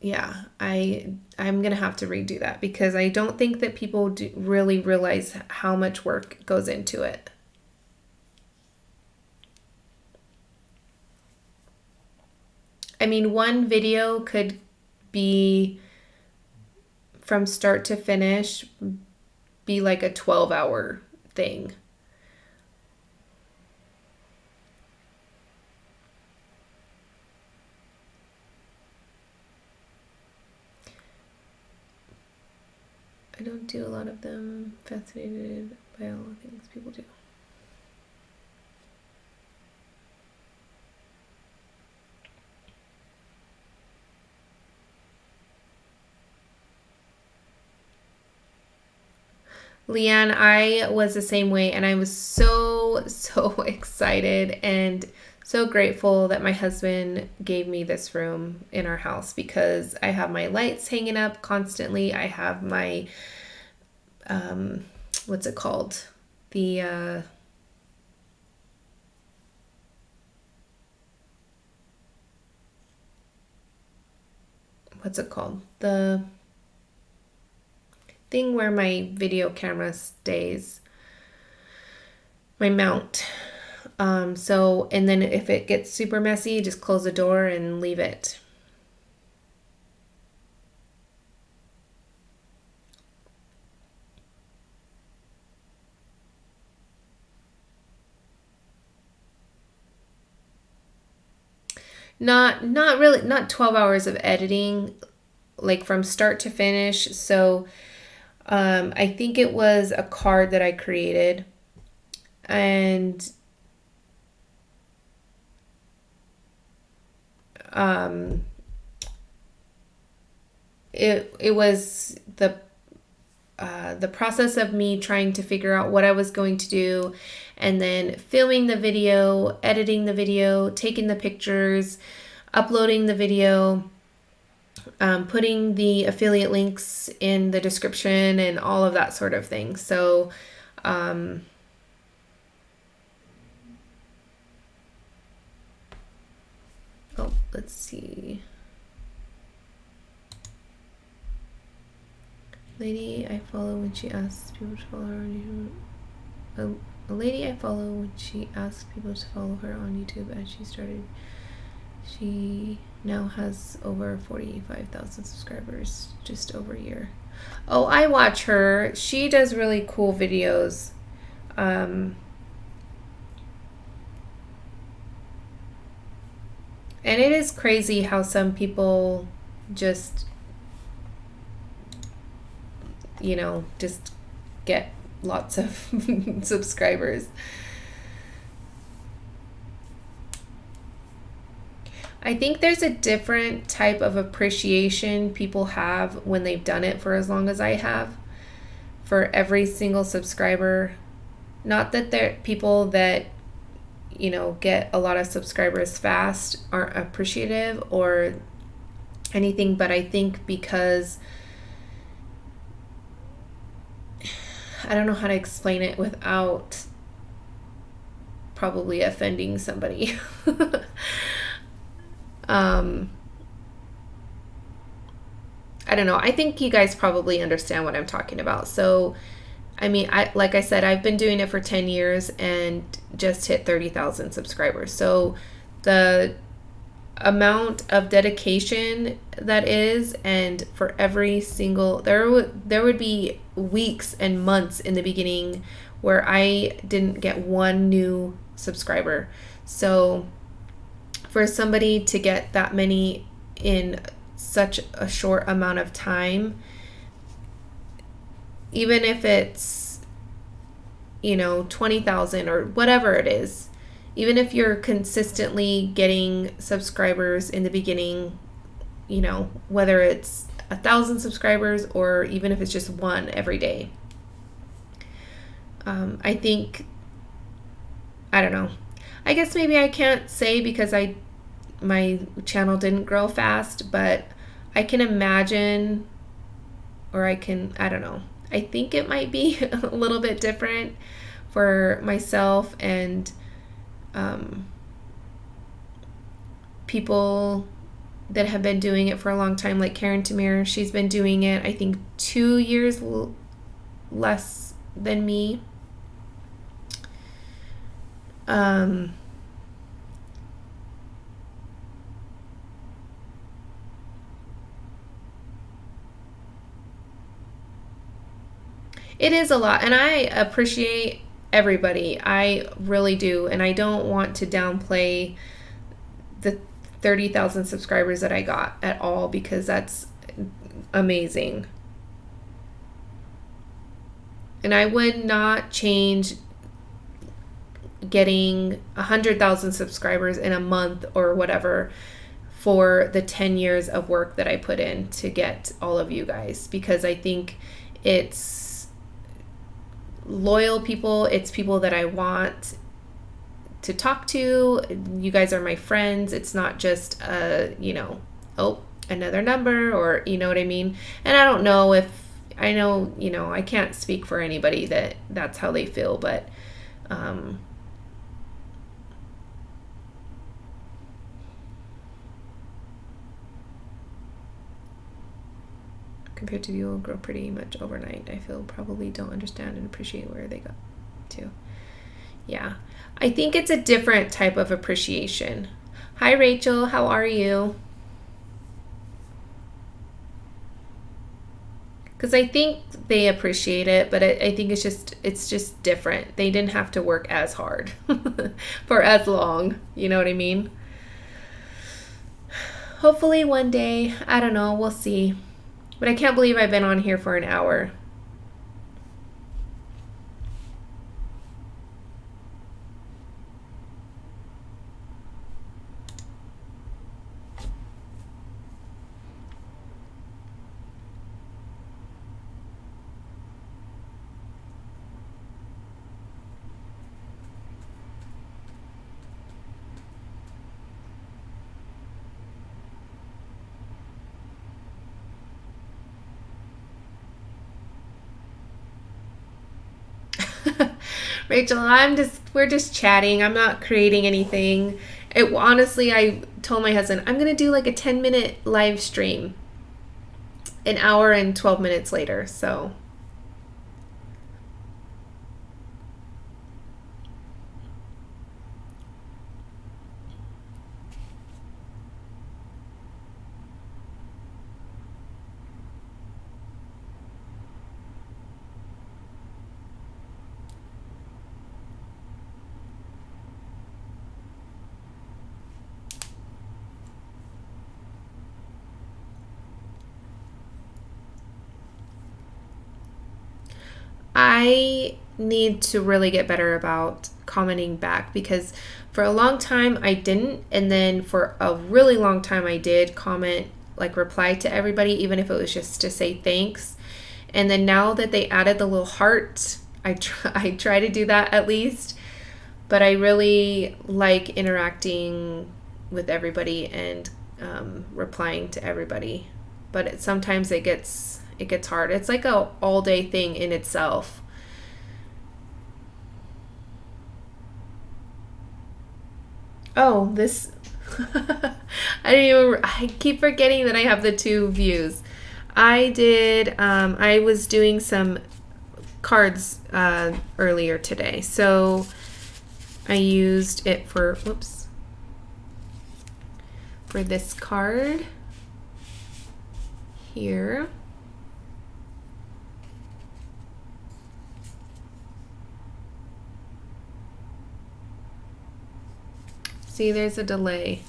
yeah, I'm gonna have to redo that, because I don't think that people really realize how much work goes into it. I mean, one video could be, from start to finish, be like a 12-hour thing. I don't do a lot of them. Fascinated by all the things people do. Leanne, I was the same way, and I was so excited and so grateful that my husband gave me this room in our house, because I have my lights hanging up constantly. I have my, what's it called? The, what's it called? The thing where my video camera stays, my mount. So, and then if it gets super messy, just close the door and leave it. Not really, not 12 hours of editing, like from start to finish. So, I think it was a card that I created, and it was the process of me trying to figure out what I was going to do, and then filming the video, editing the video, taking the pictures, uploading the video, putting the affiliate links in the description and all of that sort of thing. So, oh, let's see. Lady I follow when she asks people to follow her on YouTube. A lady I follow when she asks people to follow her on YouTube as she started. She now has over 45,000 subscribers, just over a year. Oh, I watch her. She does really cool videos. And it is crazy how some people just, you know, just get lots of subscribers. I think there's a different type of appreciation people have when they've done it for as long as I have, for every single subscriber. Not that there people that, you know, get a lot of subscribers fast aren't appreciative or anything, but I think because I don't know how to explain it without probably offending somebody. I don't know. I think you guys probably understand what I'm talking about. So, I mean, like I said, I've been doing it for 10 years and just hit 30,000 subscribers. So the amount of dedication that is, and for every single, there would be weeks and months in the beginning where I didn't get one new subscriber. So for somebody to get that many in such a short amount of time, even if it's, you know, 20,000 or whatever it is, even if you're consistently getting subscribers in the beginning, you know, whether it's 1,000 subscribers or even if it's just one every day, I think, I don't know. I guess maybe I can't say because my channel didn't grow fast, but I can imagine, or I don't know. I think it might be a little bit different for myself and people that have been doing it for a long time, like Karen Tamir. She's been doing it, I think, 2 years less than me. It is a lot, and I appreciate everybody. I really do, and I don't want to downplay the 30,000 subscribers that I got at all, because that's amazing. And I would not change getting 100,000 subscribers in a month or whatever for the 10 years of work that I put in to get all of you guys, because I think it's loyal people, it's people that I want to talk to. You guys are my friends. It's not just oh, another number, or you know what I mean? And I don't know if I know, I can't speak for anybody that that's how they feel, but compared to you will grow pretty much overnight. I feel probably don't understand and appreciate where they got to. Yeah, I think it's a different type of appreciation. Hi, Rachel. How are you? Because I think they appreciate it, but I think it's just different. They didn't have to work as hard for as long. You know what I mean? Hopefully one day. I don't know. We'll see. But I can't believe I've been on here for an hour. Rachel, we're just chatting. I'm not creating anything. Honestly, I told my husband, I'm going to do like a 10-minute live stream an hour and 12 minutes later. So I need to really get better about commenting back, because for a long time I didn't, and then for a really long time I did comment, like reply to everybody, even if it was just to say thanks. And then now that they added the little heart, I try to do that at least. But I really like interacting with everybody and replying to everybody. But sometimes it gets hard. It's like a all day thing in itself. Oh, this I keep forgetting that I have the 2 views. I was doing some cards earlier today. So I used it for this card here. See, there's a delay.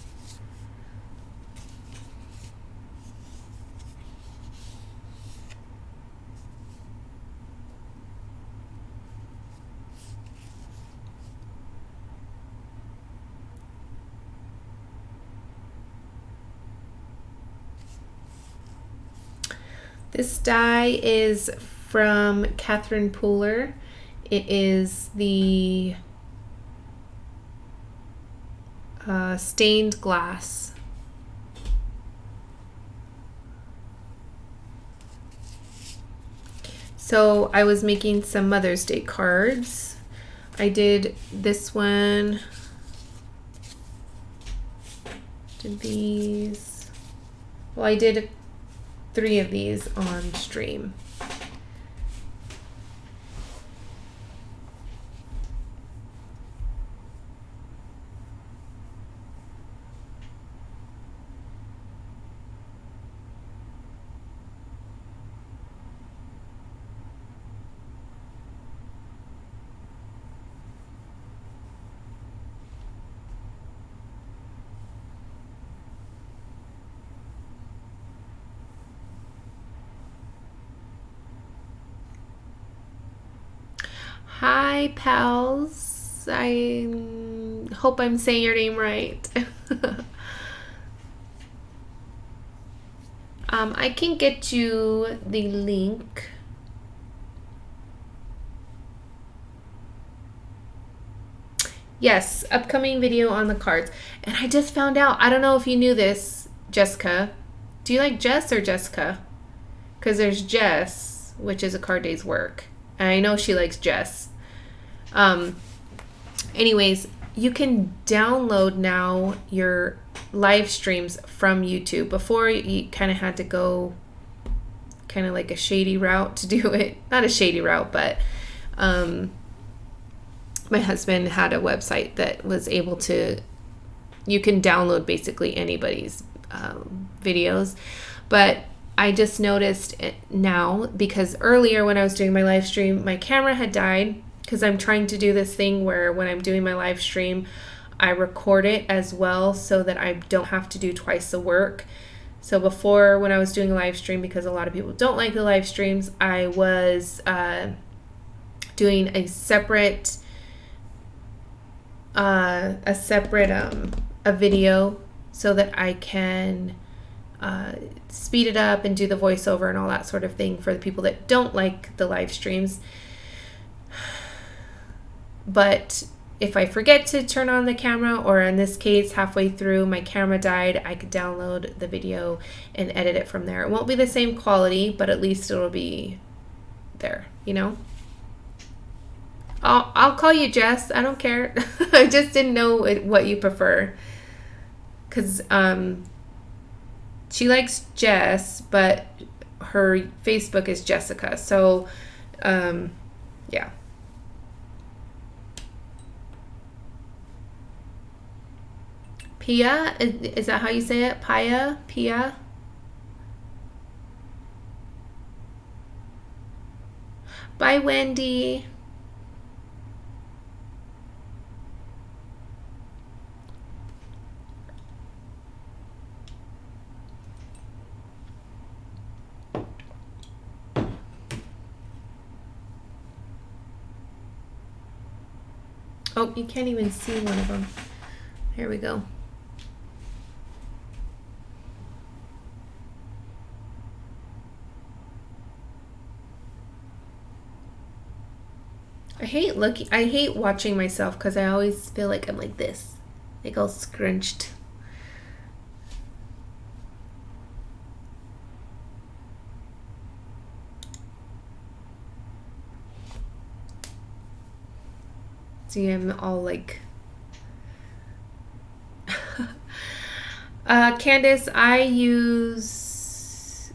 This die is from Catherine Pooler. It is the stained glass. So I was making some Mother's Day cards. I did this one. Did these. Well, I did 3 of these on stream. Hi, pals. I hope I'm saying your name right. I can get you the link. Yes, upcoming video on the cards. And I just found out, I don't know if you knew this, Jessica. Do you like Jess or Jessica? Because there's Jess, which is a card day's work. And I know she likes Jess. Anyways, you can download now your live streams from YouTube. Before, you kind of had to go kind of like a shady route to do it. Not a shady route, but my husband had a website that was able to, you can download basically anybody's videos. But I just noticed it now, because earlier when I was doing my live stream, my camera had died, because I'm trying to do this thing where when I'm doing my live stream, I record it as well so that I don't have to do twice the work. So before, when I was doing a live stream, because a lot of people don't like the live streams, I was doing a separate a video so that I can speed it up and do the voiceover and all that sort of thing for the people that don't like the live streams. But if I forget to turn on the camera, or in this case, halfway through my camera died, I could download the video and edit it from there. It won't be the same quality, but at least it'll be there, you know? I'll call you Jess. I don't care. I just didn't know what you prefer. Because she likes Jess, but her Facebook is Jessica. So, yeah. Pia? Is that how you say it? Pia? Pia? Bye, Wendy. Oh, you can't even see one of them. Here we go. I hate watching myself, because I always feel like I'm like this, like all scrunched. See, I'm all like Candace, I use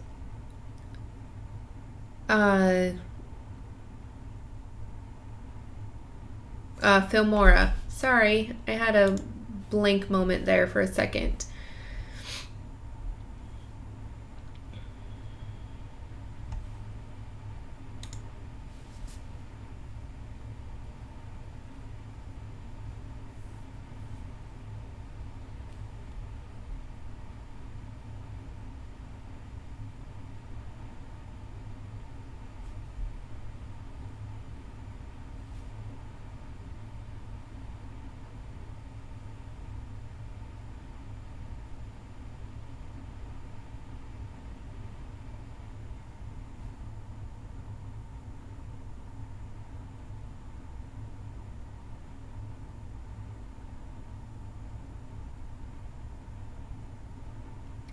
Filmora. Sorry, I had a blank moment there for a second.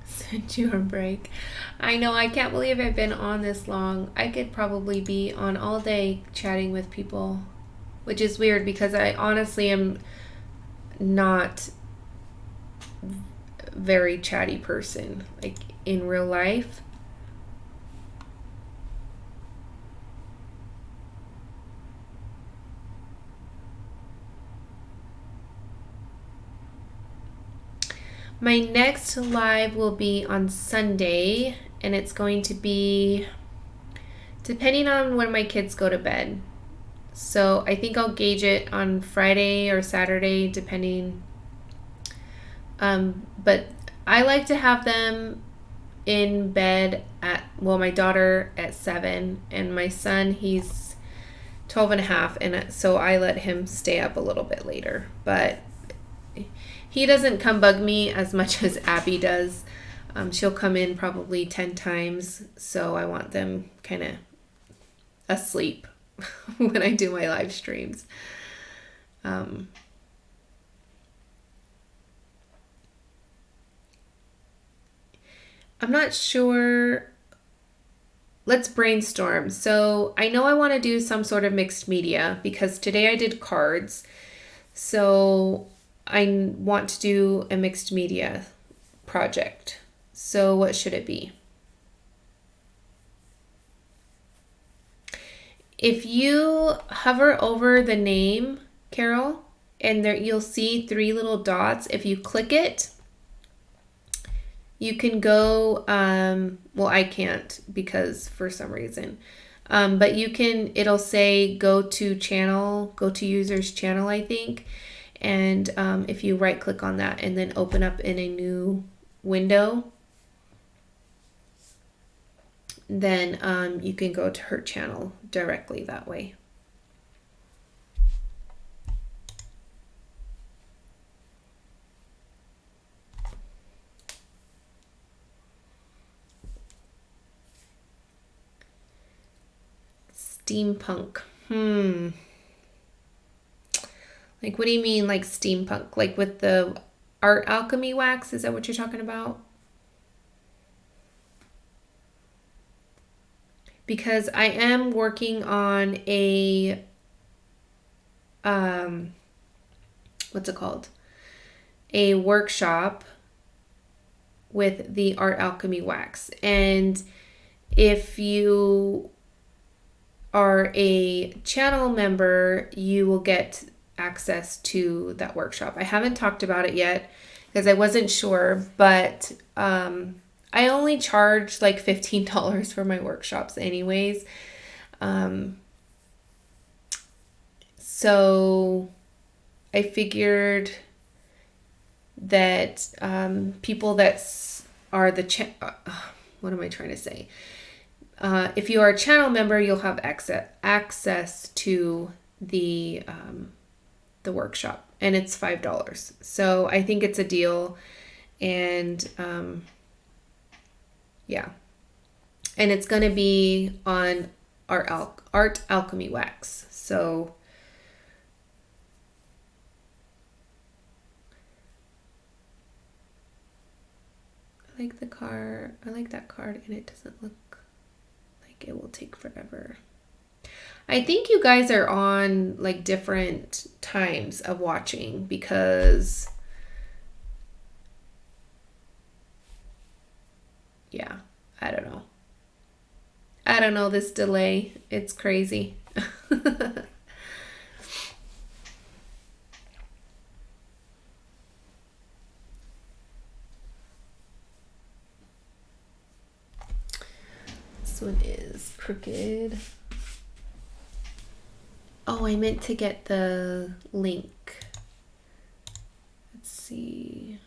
Send you a break. I know, I can't believe I've been on this long. I could probably be on all day chatting with people, which is weird because I honestly am not a very chatty person, like in real life. My next live will be on Sunday, and it's going to be depending on when my kids go to bed. So I think I'll gauge it on Friday or Saturday, depending. But I like to have them in bed at, well, my daughter at 7, and my son, he's 12 and a half, and so I let him stay up a little bit later. But he doesn't come bug me as much as Abby does. She'll come in probably 10 times, so I want them kind of asleep when I do my live streams. I'm not sure. Let's brainstorm. So I know I want to do some sort of mixed media because today I did cards. So I want to do a mixed media project. So what should it be? If you hover over the name, Carol, and there you'll see 3 little dots. If you click it, you can go, well, I can't because for some reason, but you can, it'll say go to channel, go to user's channel, I think. And if you right click on that and then open up in a new window, then you can go to her channel directly that way. Steampunk. Like, what do you mean, like steampunk? Like with the art alchemy wax? Is that what you're talking about? Because I am working on a, what's it called? A workshop with the art alchemy wax. And if you are a channel member, you will get access to that workshop. I haven't talked about it yet because I wasn't sure, but I only charge like $15 for my workshops anyways. So I figured that people that are the what am I trying to say? If you are a channel member, you'll have access to the workshop, and it's $5. So I think it's a deal, and yeah, and it's going to be on art alchemy wax. So I like the card. I like that card, and it doesn't look like it will take forever. I think you guys are on like different times of watching because, yeah, I don't know. I don't know this delay. It's crazy. This one is crooked. Oh, I meant to get the link. Let's see.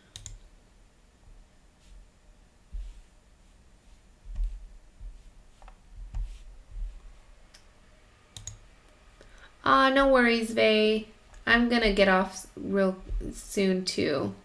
No worries, Vay. I'm gonna get off real soon too.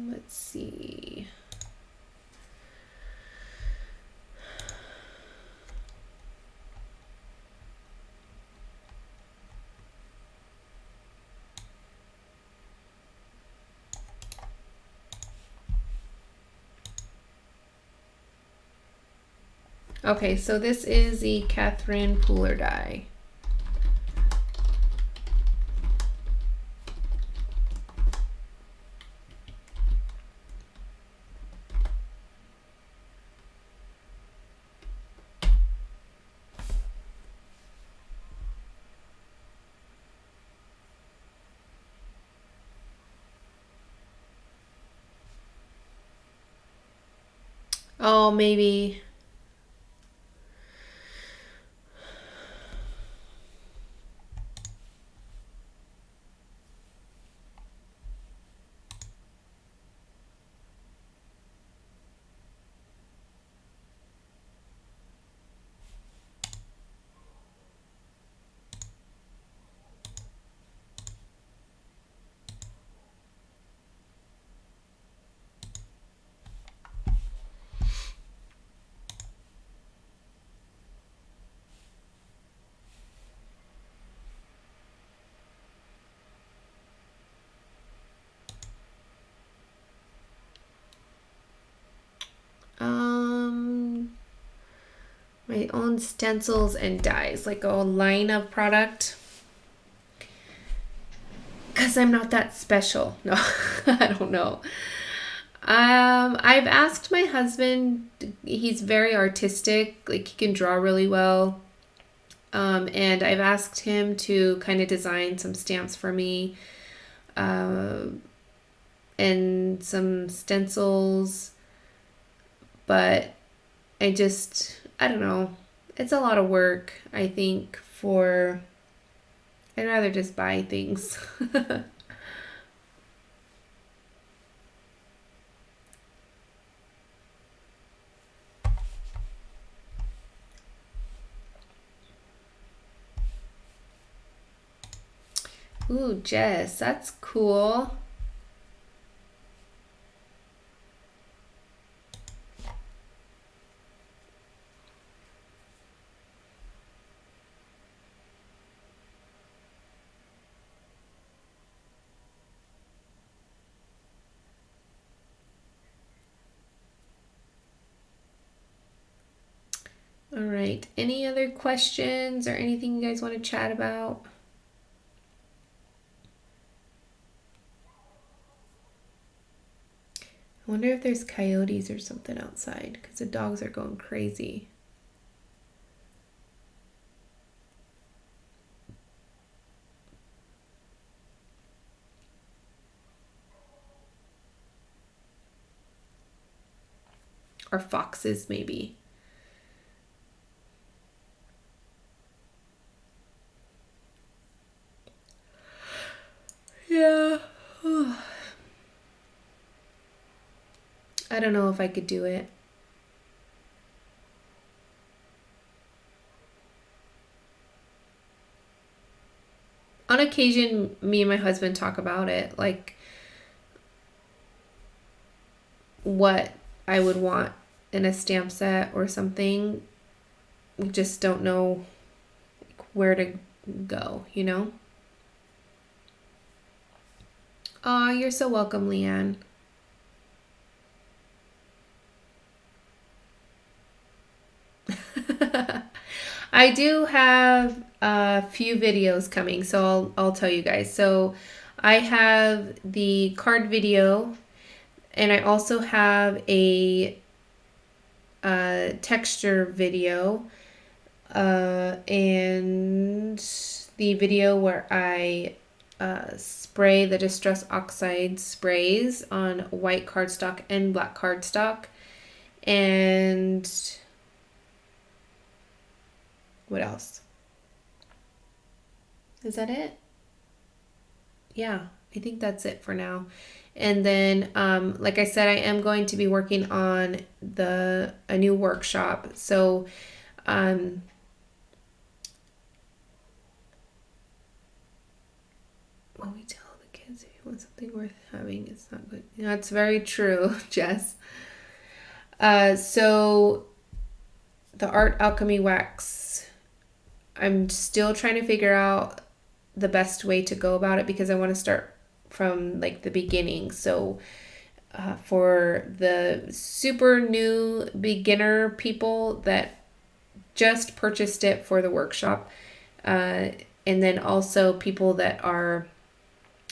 Let's see. Okay, so this is the Catherine Pooler die. Oh, maybe. my own stencils and dies, like a line of product. Because I'm not that special. No, I don't know. I've asked my husband, he's very artistic, like he can draw really well. And I've asked him to kind of design some stamps for me, and some stencils, but I don't know. It's a lot of work, I think, I'd rather just buy things. Ooh, Jess, that's cool. All right. Any other questions or anything you guys want to chat about? I wonder if there's coyotes or something outside because the dogs are going crazy. Or foxes, maybe. Yeah. I don't know if I could do it. On occasion, me and my husband talk about it, like what I would want in a stamp set or something. We just don't know where to go, you know? Aw, you're so welcome, Leanne. I do have a few videos coming, so I'll tell you guys. So I have the card video, and I also have a texture video, and the video where I spray the Distress Oxide sprays on white cardstock and black cardstock. And what else? Is that it? Yeah, I think that's it for now. And then, like I said, I am going to be working on a new workshop. So, when we tell the kids if you want something worth having, it's not good. That's very true, Jess. So the art alchemy wax, I'm still trying to figure out the best way to go about it because I want to start from like the beginning. So for the super new beginner people that just purchased it for the workshop, and then also people that are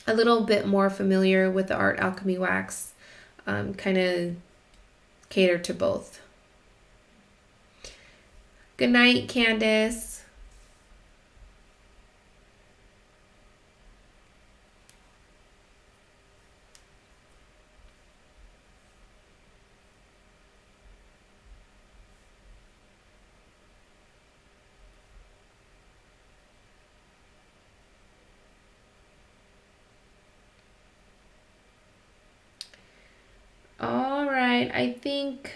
a little bit more familiar with the art alchemy wax, kind of cater to both. Good night, Candace. All right, I think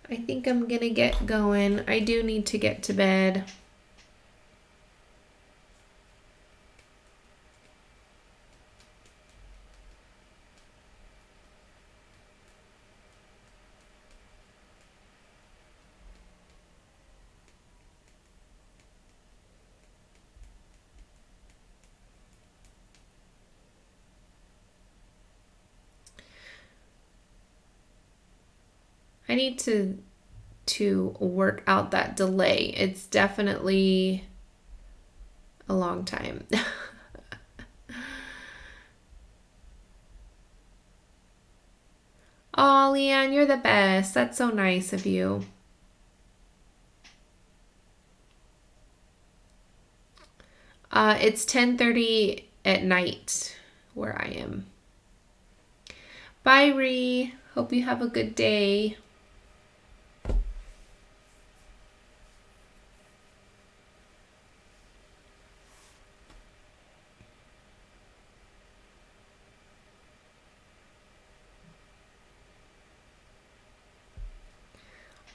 I'm gonna get going. I do need to get to bed. I need to to work out that delay. It's definitely a long time. Oh, Leanne, you're the best. That's so nice of you. It's 10:30 at night where I am. Bye, Ree. Hope you have a good day.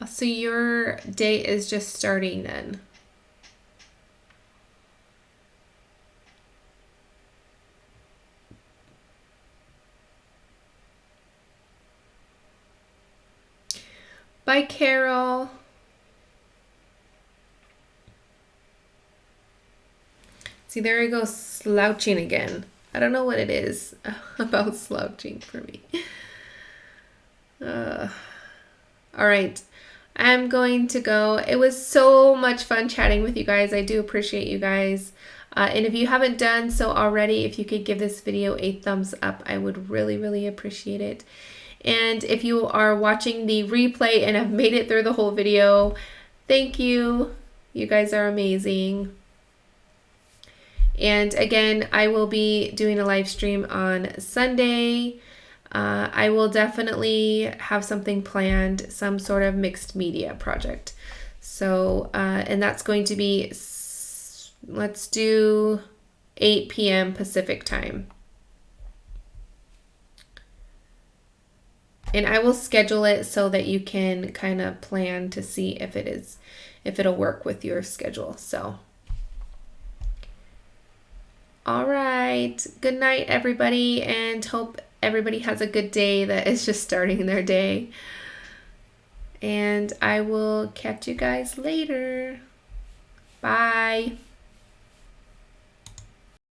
So your day is just starting then. Bye, Carol. See, there I go slouching again. I don't know what it is about slouching for me. All right. I'm going to go. It was so much fun chatting with you guys. I do appreciate you guys. And if you haven't done so already, if you could give this video a thumbs up, I would really, really appreciate it. And if you are watching the replay and have made it through the whole video, thank you. You guys are amazing. And again, I will be doing a live stream on Sunday. I will definitely have something planned, some sort of mixed media project. So, and that's going to be, let's do 8 p.m. Pacific time. And I will schedule it so that you can kind of plan to see if it'll work with your schedule. So, all right. Good night, everybody, and hope everybody has a good day that is just starting their day. And I will catch you guys later. Bye.